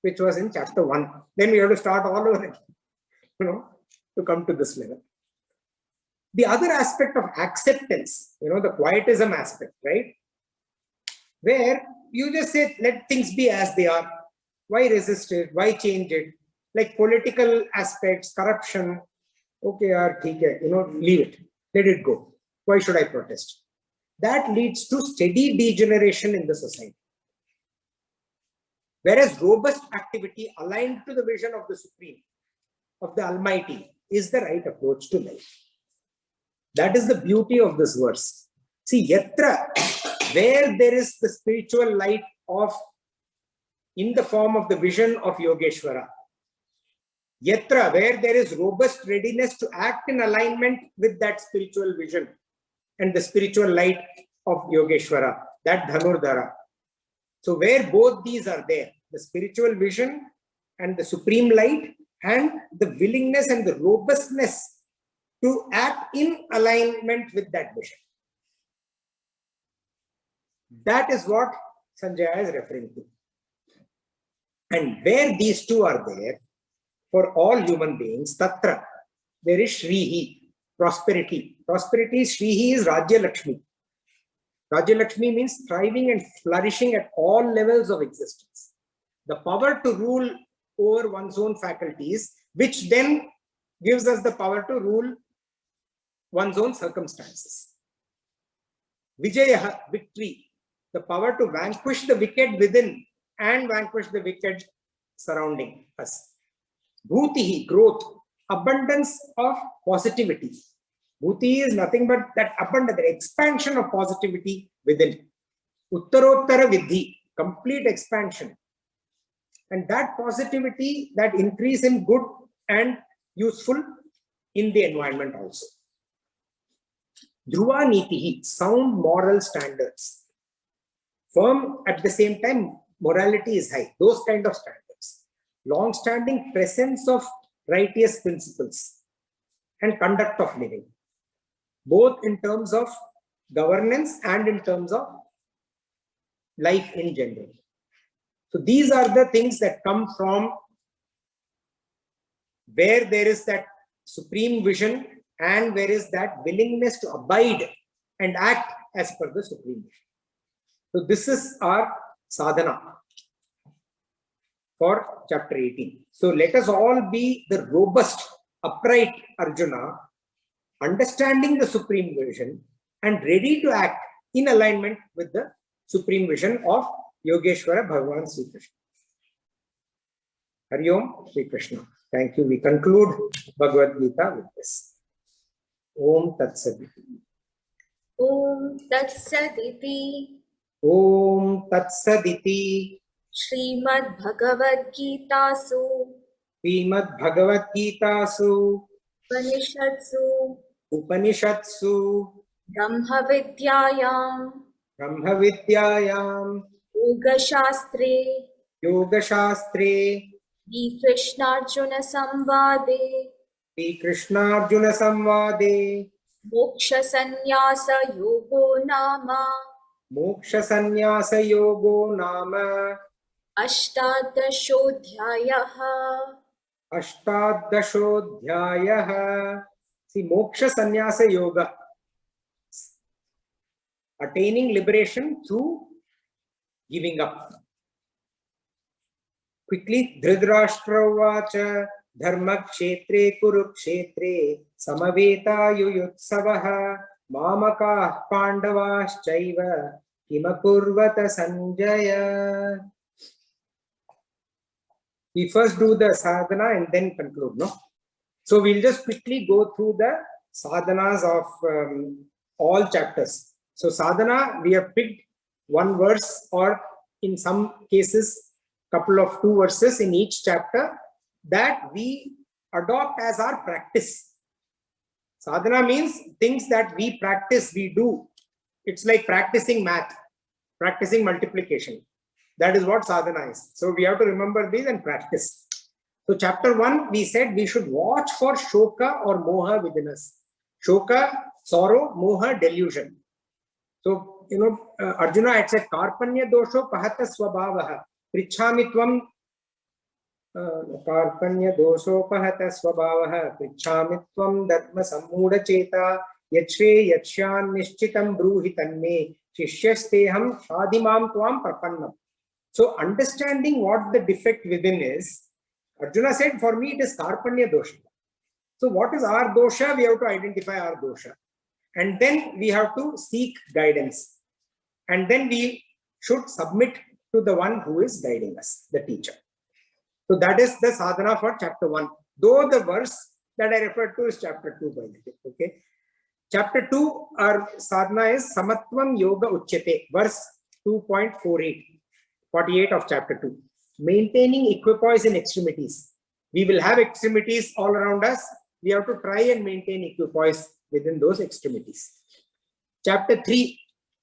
which was in chapter 1. Then we have to start all over again, to come to this level. The other aspect of acceptance, the quietism aspect, right? Where you just say, let things be as they are. Why resist it? Why change it? Like political aspects, corruption. Okay, leave it. Let it go. Why should I protest? That leads to steady degeneration in the society. Whereas robust activity aligned to the vision of the Supreme, of the Almighty, is the right approach to life. That is the beauty of this verse. See, yatra, where there is the spiritual light in the form of the vision of Yogeshwara. Yatra, where there is robust readiness to act in alignment with that spiritual vision and the spiritual light of Yogeshwara, that Dhanurdara. So where both these are there, the spiritual vision and the supreme light, and the willingness and the robustness to act in alignment with that vision. That is what Sanjaya is referring to. And where these two are there, for all human beings, Tatra, there is Shrihi, prosperity. Prosperity, Shrihi is Rajya Lakshmi. Rajya Lakshmi means thriving and flourishing at all levels of existence. The power to rule over one's own faculties, which then gives us the power to rule one's own circumstances. Vijaya, victory, the power to vanquish the wicked within and vanquish the wicked surrounding us. Bhutihi, growth, abundance of positivity. Bhuti is nothing but that abundance, the expansion of positivity within. Uttarottara Vidhi, complete expansion. And that positivity, that increase in good and useful in the environment also. Dhruva Nitihi, sound moral standards. Firm at the same time, morality is high. Those kind of standards. Long-standing presence of righteous principles and conduct of living, both in terms of governance and in terms of life in general. So these are the things that come from where there is that supreme vision and where is that willingness to abide and act as per the supreme vision. So this is our sadhana for chapter 18. So let us all be the robust, upright Arjuna, understanding the supreme vision and ready to act in alignment with the supreme vision of Yogeshwara Bhagavan Sri Krishna. Hari Om Sri Krishna. Thank you. We conclude Bhagavad Gita with this. Om Tat Sat. Om Tat Saditi. Om Tat Saditi. Srimad Bhagavad Gita Su. Srimad Bhagavad Gita Su. Upanishatsu. Brahma Vidyayam. Yoga Shastre. Shri Krishna Arjuna Samvade. Moksha Sannyaasa Yogo Nama. Ashtadashodhyayaha. See, Moksha Sannyasa Yoga, attaining liberation through giving up. Quickly, Dhritarashtra Vacha Dharma Kshetre Kurukshetre Samaveta Yuyutsavaha Mamaka Pandavaschaiva Kimakurvata Sanjaya. We first do the sadhana and then conclude, no? So we'll just quickly go through the sadhanas of all chapters. So sadhana, we have picked one verse or in some cases, couple of 2 verses in each chapter that we adopt as our practice. Sadhana means things that we practice, we do. It's like practicing math, practicing multiplication. That is what sadhana is. So we have to remember these and practice. So chapter 1, we said we should watch for shoka or moha within us. Shoka, sorrow, moha, delusion. So, Arjuna had said, Karpanya dosho pahata swabhavaha. Prichhamitvam Karpanya dosho pahata swabhavaha. Prichhamitvam dharma sammuda cheta. Yachre yachyan nishchitam bruhi tanme. Shishyasteham shadimam tvam prapannam. So, understanding what the defect within is, Arjuna said, for me, it is Karpanya dosha. So, what is our dosha? We have to identify our dosha. And then we have to seek guidance. And then we should submit to the one who is guiding us, the teacher. So, that is the sadhana for chapter 1. Though the verse that I referred to is chapter 2, by the way. Okay. Chapter 2, our sadhana is Samatvam Yoga Uchyate, verse 2.48, 48 of chapter 2. Maintaining equipoise in extremities. We will have extremities all around us. We have to try and maintain equipoise within those extremities. Chapter 3,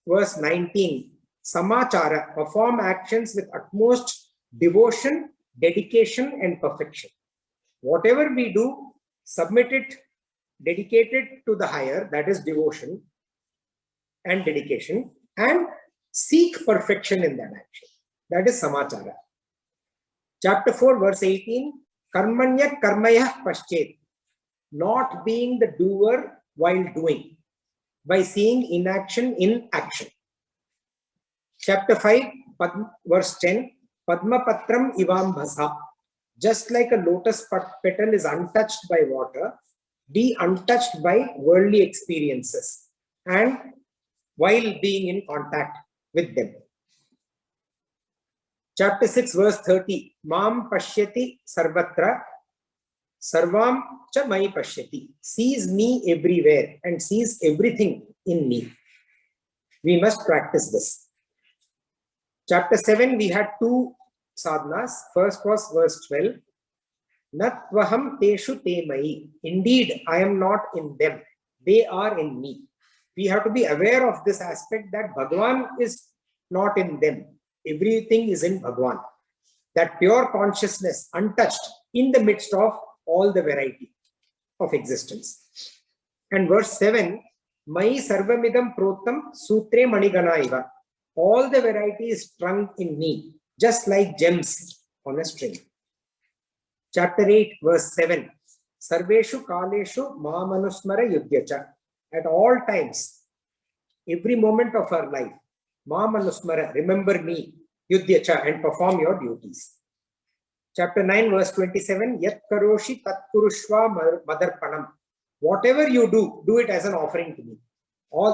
verse 19. Samachara, perform actions with utmost devotion, dedication, and perfection. Whatever we do, submit it, dedicate it to the higher, that is devotion and dedication, and seek perfection in that action. That is samachara. Chapter 4, verse 18, Karmanya karmaya paschet, not being the doer while doing, by seeing inaction in action. Chapter 5, verse 10, Padma patram ivam bhasa, just like a lotus petal is untouched by water, be untouched by worldly experiences and while being in contact with them. Chapter 6, verse 30, Mam pashyati sarvatra, sarvam cha mai pashyati, sees me everywhere and sees everything in me. We must practice this. Chapter 7, we had 2 sadhanas. First was verse 12. Natvaham teshu te mai. Indeed, I am not in them. They are in me. We have to be aware of this aspect that Bhagavan is not in them. Everything is in Bhagavan. That pure consciousness, untouched, in the midst of all the variety of existence. And verse 7, Mai sarvamidam protam sutre manigana iva. All the variety is strung in me, just like gems on a string. Chapter 8, verse 7, Sarveshu kaleshu mamanusmara yudhyacha. At all times, every moment of our life, mamanusmara, remember me, yudhyacha, and perform your duties. Chapter 9, verse 27, Yat karoshi tat kurushva madarpanam. Whatever you do it as an offering to me.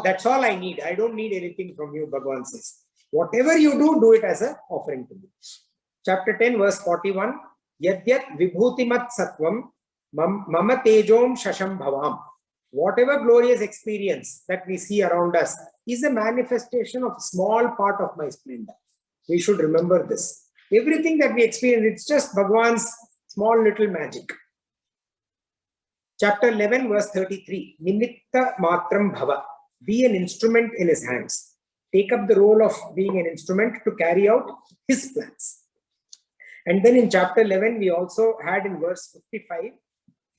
That's all I need. I don't need anything from you, Bhagavan says. Whatever you do it as an offering to me. Chapter 10, verse 41, Yadyat vibhutimat sattvam mama tejom shasham bhavam. Whatever glorious experience that we see around us is a manifestation of a small part of my splendor. We should remember this. Everything that we experience, it's just Bhagavan's small little magic. Chapter 11, verse 33, Nimitta matram bhava. Be an instrument in his hands. Take up the role of being an instrument to carry out his plans. And then in chapter 11, we also had in verse 55,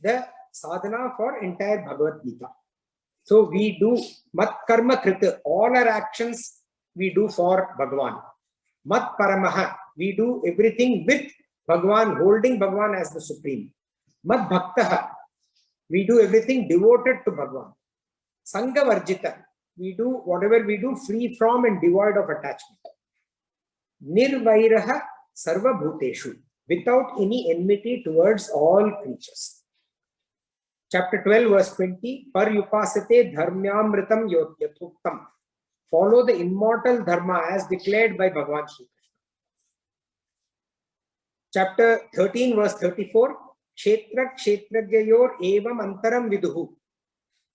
the sadhana for entire Bhagavad Gita. So we do mat karma krita, all our actions we do for Bhagavan. Mat paramaha, we do everything with Bhagavan, holding Bhagavan as the supreme. Mat bhaktaha, we do everything devoted to Bhagavan. Sangha varjita, we do whatever we do free from and devoid of attachment. Nirvairaha sarva bhuteshu, without any enmity towards all creatures. Chapter 12, verse 20, Par yupasate dharmyamritam yathuktam. Follow the immortal dharma as declared by Bhagavan Shri Krishna. Chapter 13, verse 34, Kshetra kshetragyayor evam antaram viduhu.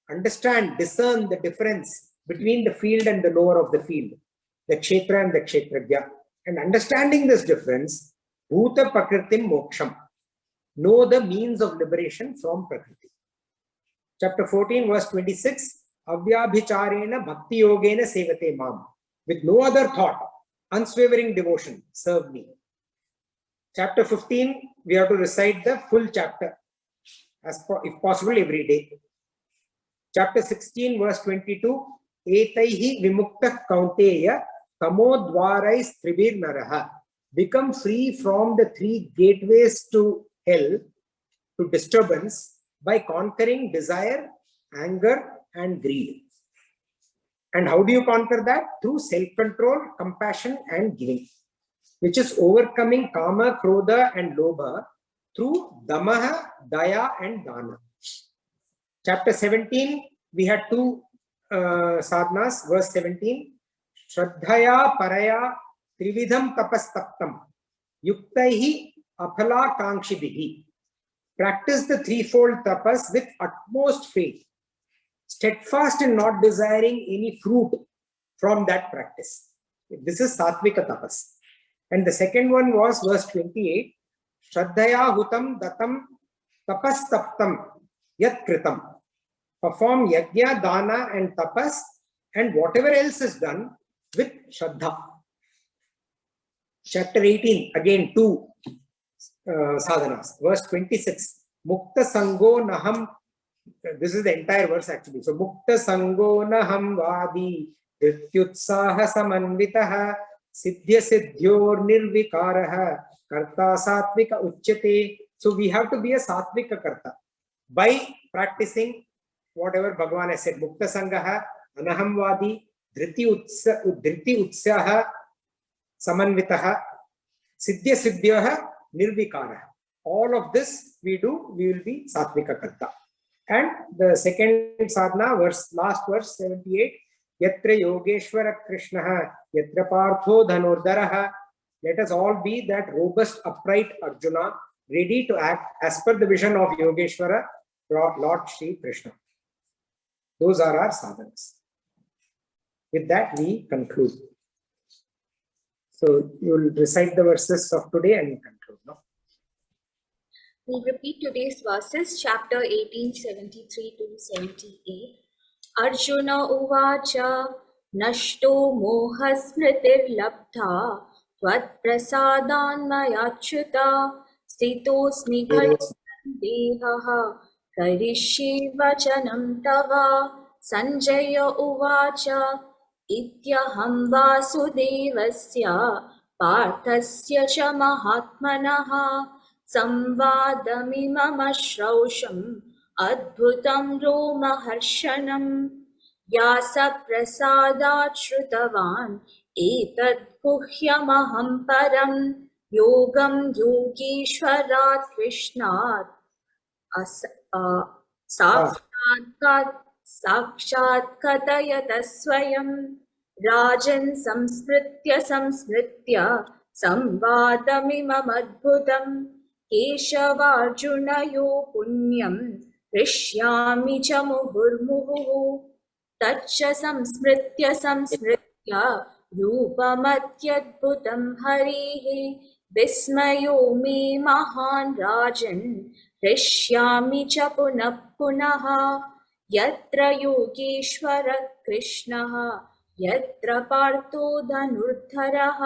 Understand, discern the difference between the field and the knower of the field, the kshetra and the kshetragya. And understanding this difference, bhuta prakritim moksham. Know the means of liberation from prakriti. Chapter 14, verse 26, Avyabhicharena bhakti yogena sevate mam. With no other thought, unswavering devotion, serve me. Chapter 15, we have to recite the full chapter, if possible, every day. Chapter 16, verse 22, Etaihi vimukta kaunteya tamodvarais tribir naraha. Become free from the three gateways to hell, to disturbance, by conquering desire, anger, and greed. And how do you conquer that? Through self-control, compassion, and giving, which is overcoming kama, krodha, and lobha through damaha, daya, and dana. Chapter 17, we had two sadhanas. Verse 17, Shraddhaya paraya trividham tapastaptam yuktaihi aphala kangshibihi. Practice the threefold tapas with utmost faith, steadfast in not desiring any fruit from that practice. This is sattvika tapas. And the second one was verse 28, Shraddhaya hutam datam tapastaptam yat kritam. Perform yajna, dana, and tapas, and whatever else is done with Shraddha. Chapter 18, again two sadhanas. Verse 26, Mukta Sango Naham. This is the entire verse actually. So, Mukta Sango Naham Vadi Dhityutsaha Samanvitaha Siddhya Siddhyor Nirvikaraha Karta Sattvika Uchyate. So, we have to be a Sattvika Karta by practicing whatever Bhagavan has said. Mukta Sangaha, Anaham Vadi, Dhriti Utsaha Samanvitaha, Siddhya Siddhyaha Nirvikara. All of this we do, we will be Sattvika Karta. And the second sadhana, last verse 78, Yatra Yogeshwara Krishnaha, Yatra Partho Dhanurdaraha. Let us all be that robust, upright Arjuna, ready to act as per the vision of Yogeshwara, Lord Shri Krishna. Those are our sadhanas. With that, we conclude. So you will recite the verses of today and conclude, no? We'll repeat today's verses, chapter 18, 73 to 78. Arjuna uvacha nashto moha smritirlabdha tvat prasadanmayachyuta stitosmi dehaha karishye vachanam tava Sanjaya uvacha ityaham vasudevasya parthasya cha mahatmanaha संवादमिमम श्रौषम् अद्भुतं रोमहर्षणम् व्यासप्रसादात् श्रुतवान् एतत् गुह्यमहं परम् योगं योगीश्वरात् कृष्णात् साक्षात् कथयत स्वयं राजन् संस्मृत्य संवादमिममद्भुतम् केशवार्जुनयो पुण्यं हृष्यामि च मुहुर्मुहुः तच्च संस्मृत्य रूपमत्यद्भुतं हरेः विस्मयो मे महान् राजन् हृष्यामि च पुनः पुनः यत्र योगेश्वरः कृष्णः यत्र पार्थो धनुर्धरः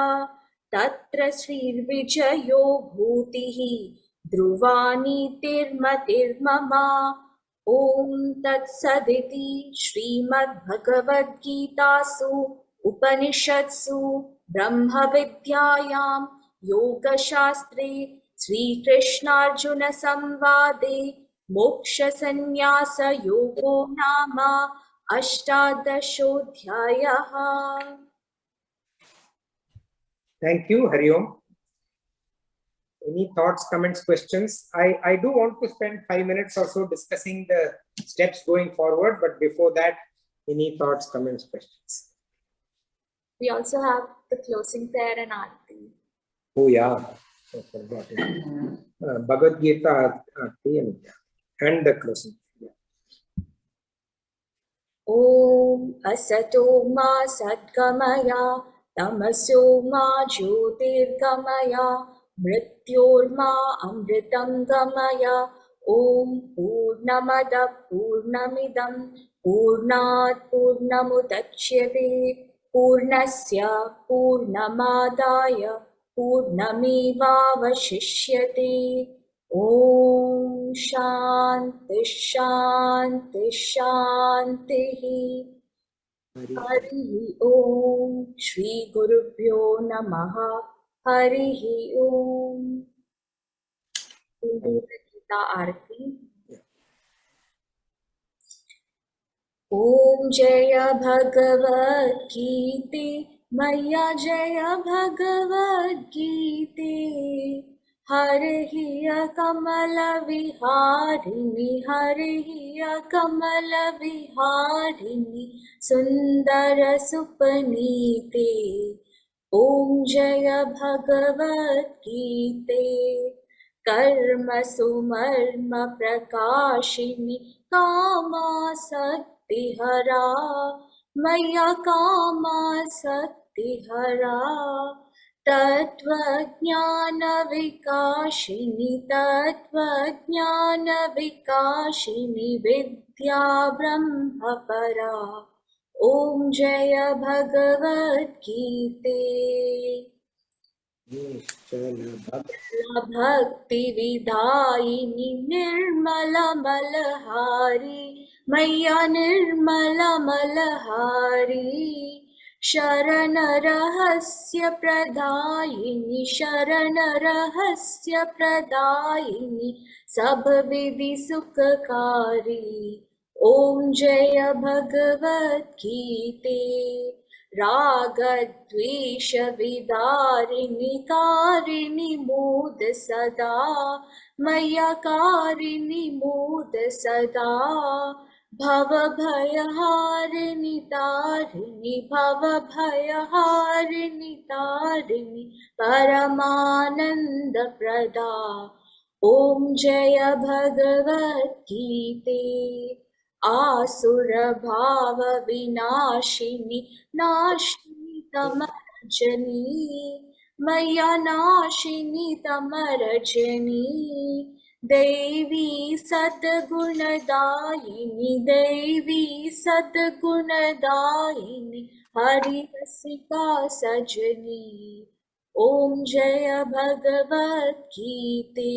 तत्र श्रीर्विजयो भूतिः ध्रुवा नीतिर्मतिर्मम ॐ तत्सदिति श्रीमद्भगवद्गीतासु उपनिषत्सु ब्रह्मविद्यायां योगशास्त्रे श्रीकृष्णार्जुनसंवादे मोक्षसंन्यासयोगो नाम अष्टादशोऽध्यायः. Thank you, Hari Om. Any thoughts, comments, questions? I do want to spend 5 minutes or so discussing the steps going forward, but before that, any thoughts, comments, questions? We also have the closing prayer and Aarti. Oh yeah, I forgot it. Bhagavad Gita Aarti and the closing. Om Asato Ma Sadgamaya Tamaso Ma Jyotirgamaya Mrityorma Amritam Gamaya Om Purnamada Purnamidam Purnat Purnamudachyate Purnasya Purnamadaya Purnamevavashishyate Om Shanti Shanti Shanti Hari Om Shri Gurubhyo Namaha Hari Om. We'll do the Gita Aarti. Om Jaya Bhagavad Gita Maya Jaya Bhagavad Gita Hariya Kamala Viharini Hariya Kamala Viharini Sundara Supanite Om Jaya Bhagavad Gita Karma Sumarma Prakashini Kama Sakti Hara Maya Kama Sakti Hara Tatvajnana Vikashini Tatvajnana Vikashini Vidya Brahma Para Om Jaya Bhagavad Gita Bhakti Vidayini Nirmala Malahari Maya Nirmala Malahari Sharana Rahasya Pradayini Sharana Rahasya Pradayini Sabhavidhi Sukhakari Om Jaya Bhagavad Gita Ragadvesha Vidarini Karini Moda Sada Maya Karini Moda Sada Bhava Bhayaharini Tarini Bhava Bhayaharini Tarini Paramananda Prada Om Jaya Bhagavad Gita Asura Bhava Vinashini Nashini Tama मय्या नाशिनी तमरजनी देवी सद्गुणदायिनी देवी सद्गुणदायिनी हरिरसिका सजनी ॐ जय भगवद् गीते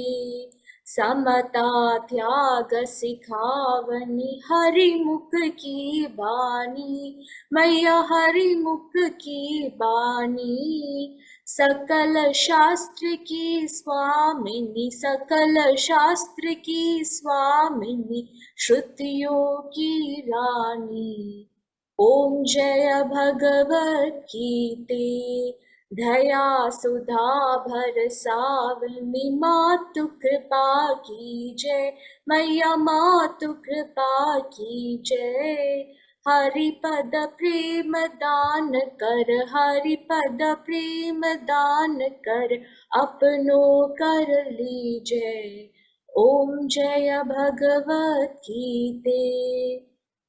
समता त्याग सिखावनी हरिमुख की बानी मैया हरिमुख की बानी सकल शास्त्र की स्वामिनी सकल शास्त्र की स्वामिनी श्रुतियों की रानी ॐ जय भगवद् गीते दया सुधा भरसावनी मातु कृपा की जय मैया मातु कृपा की जय हरिपद प्रेम दान कर हरिपद प्रेम दान कर अपनो कर लीजय ॐ जय भगवद् गीते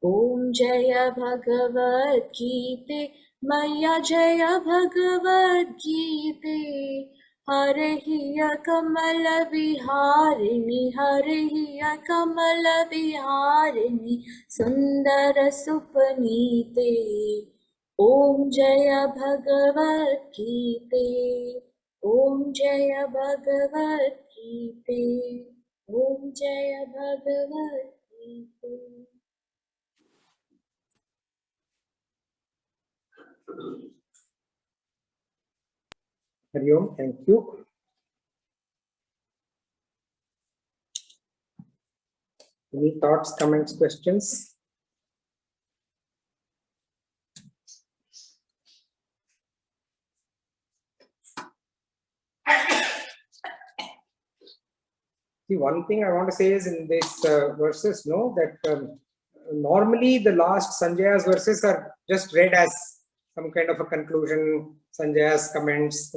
ॐ जय भगवद् गीते मैया जय भगवद् गीते हरहि कमल विहारिणि हरहि कमल विहारिणि सुंदर सुपनीते ॐ जय भगवद् गीते ॐ जय भगवद् गीते ॐ जय भगवद् गीते Hari Om, thank you. Any thoughts, comments, questions? See, one thing I want to say is in this verses, no, that normally the last Sanjaya's verses are just read as some kind of a conclusion, Sanjaya's comments,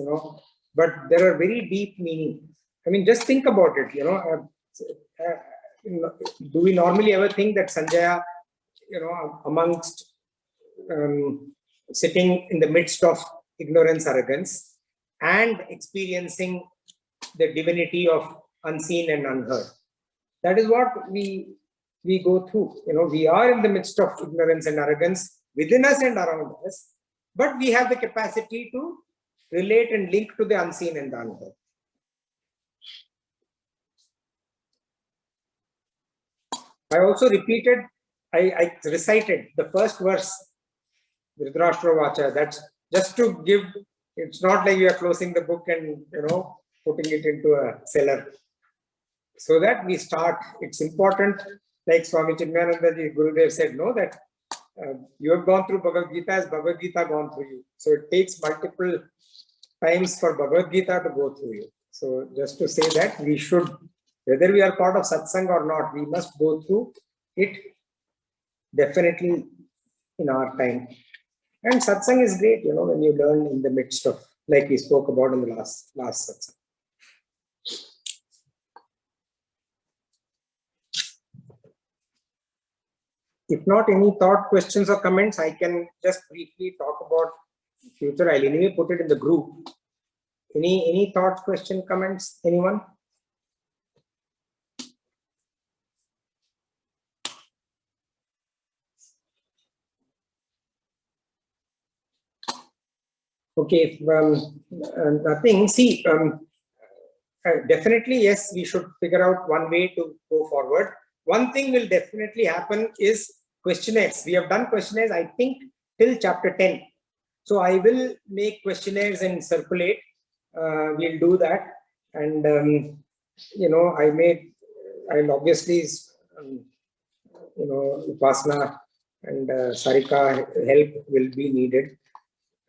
but there are very deep meaning. I mean, just think about it, do we normally ever think that Sanjaya, amongst sitting in the midst of ignorance, arrogance, and experiencing the divinity of unseen and unheard. That is what we go through. We are in the midst of ignorance and arrogance within us and around us, but we have the capacity to relate and link to the unseen and the unheard. I also repeated, I recited the first verse, Dhritarashtra Vacha. That's just to give, it's not like you are closing the book and, putting it into a cellar. So that we start, it's important, like Swami Chinmayananda Gurudev said, no, that you have gone through Bhagavad Gita as Bhagavad Gita gone through you. So it takes multiple times for Bhagavad Gita to go through you. So just to say that we should, whether we are part of Satsang or not, we must go through it definitely in our time. And Satsang is great, when you learn in the midst of, like we spoke about in the last Satsang. If not any thought, questions or comments, I can just briefly talk about future. I'll anyway put it in the group. Any thoughts, question, comments, anyone? Okay, nothing. See, definitely, yes, we should figure out one way to go forward. One thing will definitely happen is questionnaires. We have done questionnaires, I think, till chapter 10. So I will make questionnaires and circulate. We'll do that. And, I'll obviously, Upasana and Sarika help will be needed.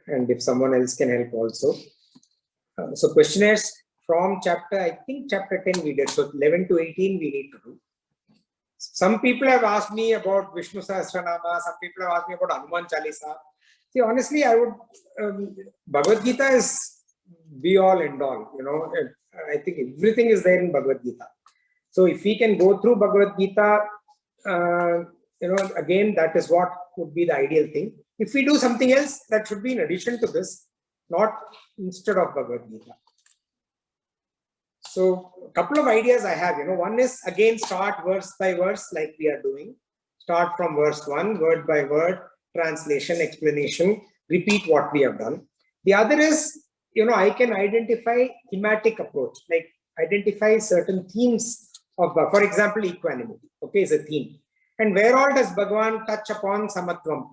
And if someone else can help also. So questionnaires from chapter, I think chapter 10 we did. So 11 to 18 we need to do. Some people have asked me about Vishnu Sahasranama. Some people have asked me about Hanuman Chalisa. See, honestly, I would, Bhagavad Gita is be all and all, I think everything is there in Bhagavad Gita. So if we can go through Bhagavad Gita, again, that is what would be the ideal thing. If we do something else, that should be in addition to this. not instead of Bhagavad Gita. So a couple of ideas I have, one is again start verse by verse like we are doing. Start from verse 1, word by word, translation, explanation, repeat what we have done. The other is, I can identify thematic approach, like identify certain themes of, for example, equanimity, okay, is a theme. And where all does Bhagavan touch upon samatvam?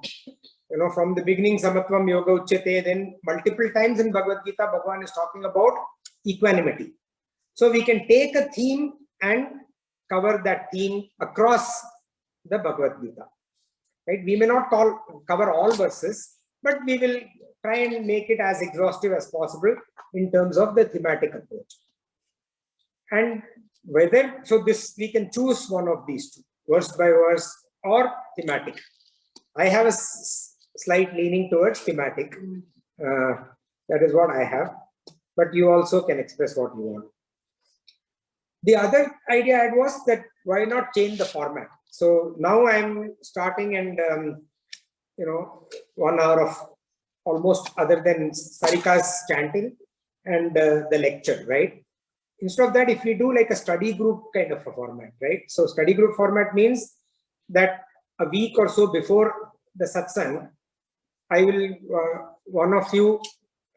From the beginning, samatvam yoga uchyate, then multiple times in Bhagavad Gita, Bhagavan is talking about equanimity. So we can take a theme and cover that theme across the Bhagavad Gita. Right? We may not cover all verses, but we will try and make it as exhaustive as possible in terms of the thematic approach. And whether, so this, we can choose one of these two, verse by verse or thematic. I have a slight leaning towards thematic. That is what I have, but you also can express what you want. The other idea I had was that why not change the format? So now I'm starting and, 1 hour of almost other than Sarika's chanting and the lecture, right? Instead of that, if we do like a study group kind of a format, right? So study group format means that a week or so before the satsang, I will, one of you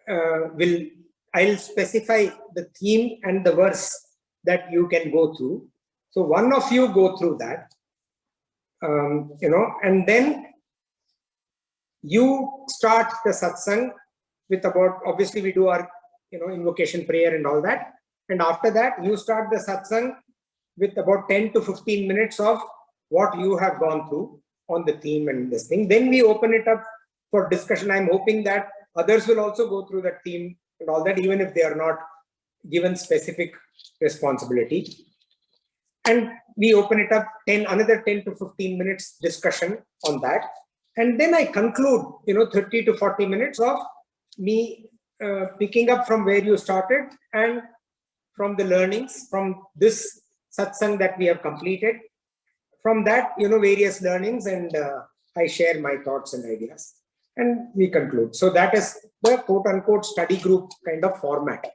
I'll specify the theme and the verse that you can go through. So one of you go through that, and then you start the satsang with about, obviously we do our, invocation prayer and all that. And after that, you start the satsang with about 10 to 15 minutes of what you have gone through on the theme and this thing. Then we open it up for discussion. I'm hoping that others will also go through that theme and all that, even if they are not given specific responsibility. And we open it up, another 10 to 15 minutes discussion on that. And then I conclude, 30 to 40 minutes of me picking up from where you started and from the learnings from this satsang that we have completed. From that, various learnings, and I share my thoughts and ideas. And we conclude. So that is the quote unquote study group kind of format.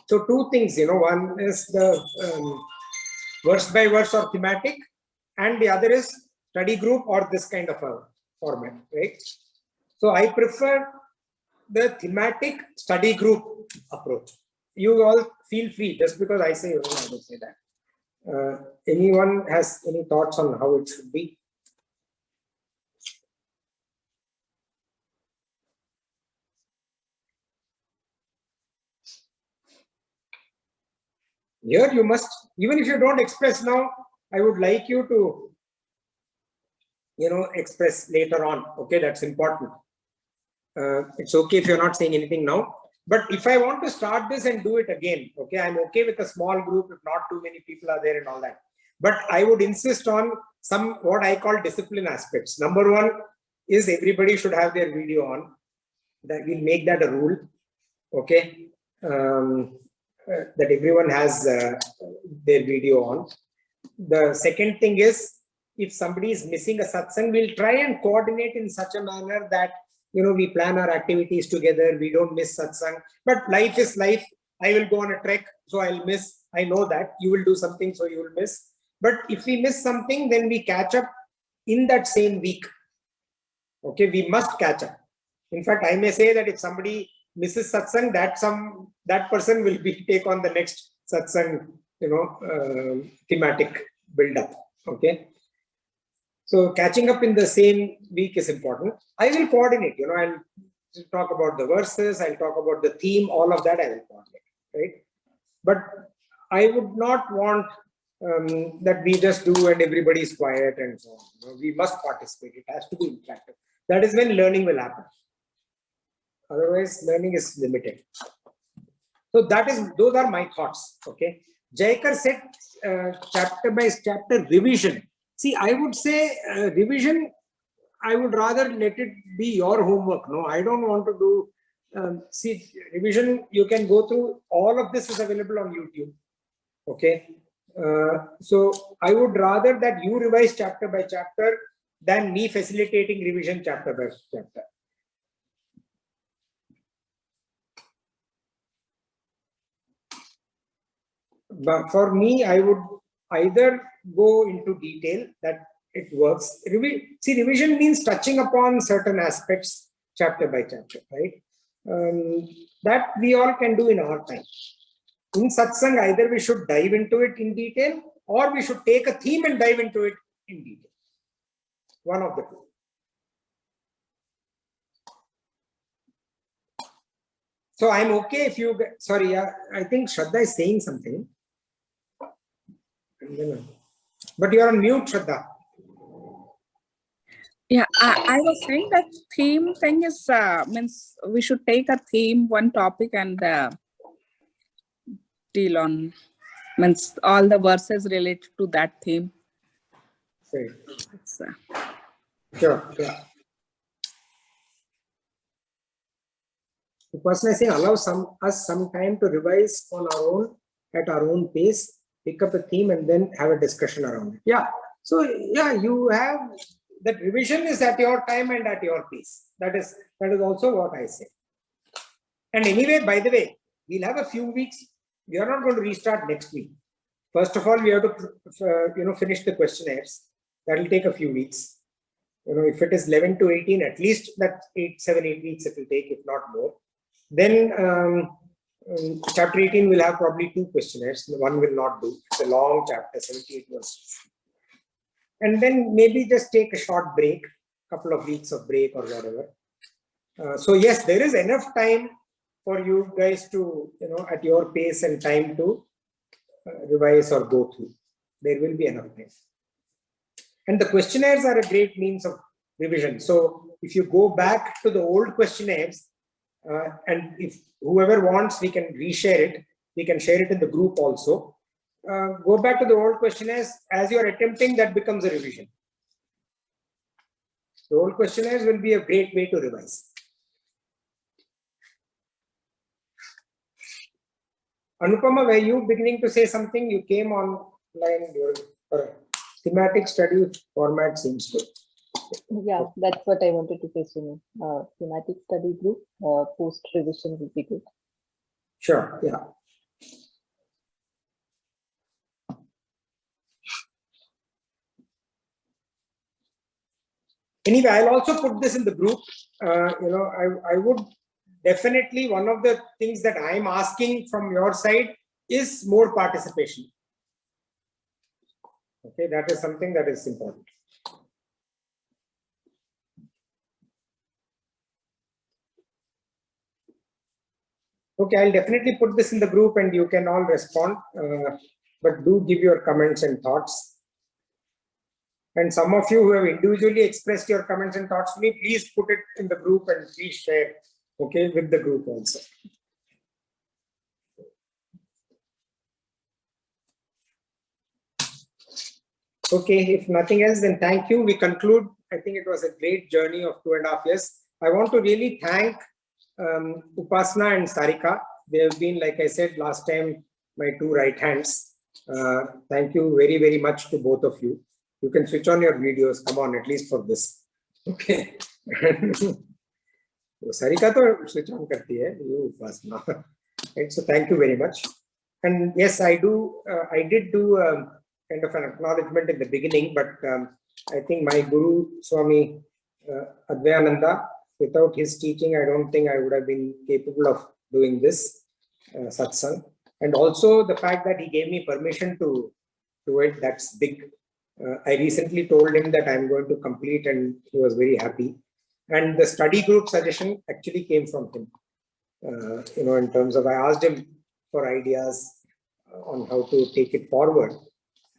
So two things, one is the verse by verse or thematic, and the other is study group or this kind of a format, right? So I prefer the thematic study group approach. You all feel free, just because I say, I don't say that. Anyone has any thoughts on how it should be? Here you must, even if you don't express now, I would like you to, express later on. Okay, that's important. It's okay if you're not saying anything now. But if I want to start this and do it again, okay, I'm okay with a small group if not too many people are there and all that. But I would insist on some what I call discipline aspects. Number one is everybody should have their video on. That we'll make that a rule. Okay. That everyone has their video on. The second thing is, if somebody is missing a satsang, we'll try and coordinate in such a manner that, we plan our activities together, we don't miss satsang. But life is life. I will go on a trek, so I'll miss. I know that. You will do something, so you will miss. But if we miss something, then we catch up in that same week. Okay, we must catch up. In fact, I may say that if somebody misses satsang, that person will take on the next satsang, thematic build-up. Okay. So catching up in the same week is important. I will coordinate, I'll talk about the verses, I'll talk about the theme, all of that I will coordinate, right? But I would not want that we just do and everybody is quiet and so on. We must participate. It has to be interactive. That is when learning will happen. Otherwise, learning is limited. So those are my thoughts. Okay. Jayakar said chapter by chapter revision. See, I would say revision, I would rather let it be your homework. No, I don't want to do, see, revision, you can go through, all of this is available on YouTube. Okay. So I would rather that you revise chapter by chapter than me facilitating revision chapter by chapter. But for me, I would either go into detail that it works. Revision means touching upon certain aspects chapter by chapter, right? That we all can do in our time. In satsang, either we should dive into it in detail or we should take a theme and dive into it in detail. One of the two. So I'm okay if you, sorry, I think Shraddha is saying something. But you're on mute, Shraddha. Yeah, I was saying that theme thing is, means we should take a theme, one topic and deal on, means all the verses related to that theme. Right. It's, Sure, yeah. The person is saying allow us some time to revise on our own at our own pace, pick up a theme and then have a discussion around it. Yeah. So yeah, you have that revision is at your time and at your pace. That is also what I say. And anyway, by the way, we'll have a few weeks. We are not going to restart next week. First of all, we have to finish the questionnaires. That will take a few weeks. If it is 11 to 18, at least that 7, 8 weeks it will take, if not more. Then chapter 18 will have probably 2 questionnaires. One will not do. It's a long chapter, 78 verses. And then maybe just take a short break, couple of weeks of break or whatever. So yes, there is enough time for you guys to, at your pace and time to revise or go through. There will be enough time. And the questionnaires are a great means of revision. So if you go back to the old questionnaires, and if whoever wants, we can reshare it. We can share it in the group also. Go back to the old questionnaires. As you are attempting, that becomes a revision. The old questionnaires will be a great way to revise. Anupama, were you beginning to say something? You came online. Your thematic study format seems good. Yeah, that's what I wanted to say, Sunu. Thematic study group, post-revision will be good. Sure, yeah. Anyway, I'll also put this in the group. I would definitely, one of the things that I'm asking from your side is more participation. Okay, that is something that is important. Okay, I'll definitely put this in the group and you can all respond, but do give your comments and thoughts. And some of you who have individually expressed your comments and thoughts to me, please put it in the group and please share, okay, with the group also. Okay, if nothing else, then thank you. We conclude. I think it was a great journey of 2.5 years. I want to really thank Upasana and Sarika. They have been, like I said last time, my 2 right hands. Thank you very, very much to both of you. You can switch on your videos. Come on, at least for this. Okay. Sarika to switch on karti hai, you Upasana. Right, so thank you very much. And yes, I did do kind of an acknowledgement in the beginning, but I think my Guru Swami Advayananda, without his teaching, I don't think I would have been capable of doing this satsang. And also the fact that he gave me permission to do it, that's big. I recently told him that I'm going to complete and he was very happy. And the study group suggestion actually came from him. In terms of, I asked him for ideas on how to take it forward.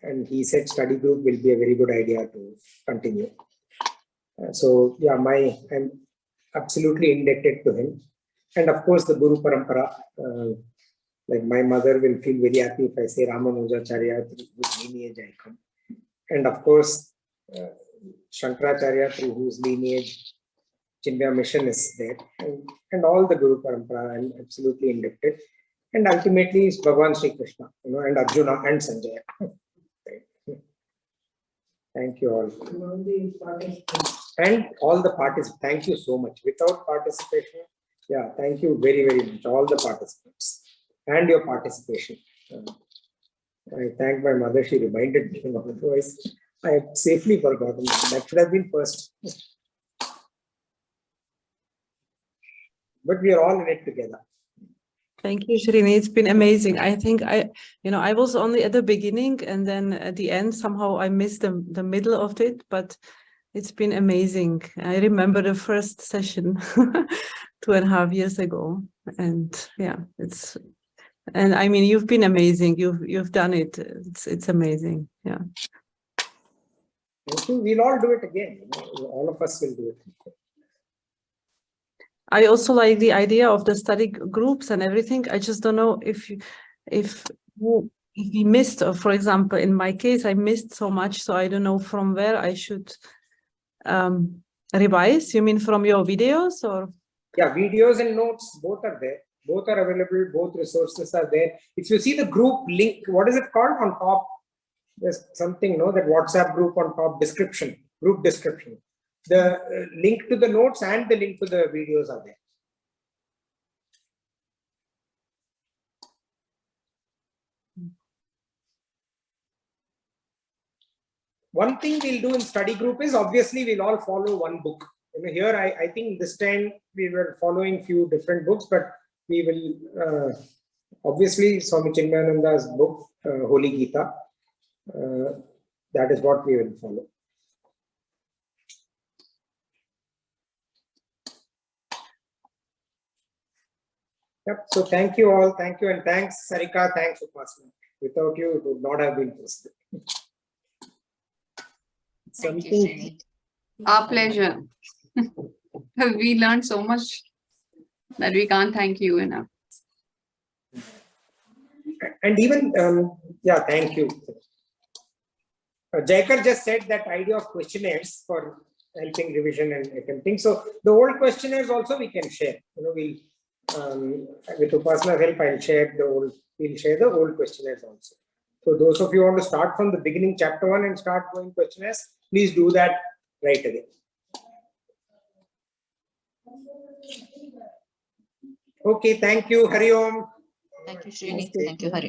And he said study group will be a very good idea to continue. So yeah, I'm absolutely indebted to him. And of course, the Guru Parampara, like my mother will feel very happy if I say Ramanujacharya, whose lineage I come. And of course, Shankaracharya, through whose lineage Chinmaya mission is there. And all the Guru Parampara, I'm absolutely indebted. And ultimately, it's Bhagavan Sri Krishna, and Arjuna and Sanjaya. Thank you all. And all the participants, thank you so much. Without participation, yeah, thank you very, very much, all the participants and your participation. I thank my mother, she reminded me, otherwise I had safely forgotten. That should have been first. But we are all in it together. Thank you, Srini. It's been amazing. I think I was only at the beginning, and then at the end, somehow I missed the middle of it, but it's been amazing. I remember the first session 2.5 years ago. And yeah, and I mean, you've been amazing. You've done it. It's amazing. Yeah. Thank you. We'll all do it again. All of us will do it. I also like the idea of the study groups and everything. I just don't know if we missed, or for example, in my case, I missed so much. So I don't know from where I should revise. You mean from your videos or? Yeah, videos and notes, both are there. Both are available. Both resources are there. If you see the group link, what is it called on top? There's something, that WhatsApp group on top, description, group description. The link to the notes and the link to the videos are there. One thing we'll do in study group is obviously we'll all follow one book. Here, I think this time we were following few different books, but we will obviously Swami Chinmayananda's book, Holy Gita. That is what we will follow. Yep. So thank you all. Thank you, and thanks Sarika. Thanks Upasana. Without you, it would not have been possible. Thank you, Srini. Our pleasure. We learned so much that we can't thank you enough. And even, yeah, thank you. Jaikar just said that idea of questionnaires for helping revision and attempting. So the old questionnaires also we can share. We'll with Upasana's help, we'll share the old questionnaires also. So those of you who want to start from the beginning, chapter 1, and start going questionnaires, please do that right away. Okay, thank you. Hari Om. Thank you, Srini. Thank you, Hari.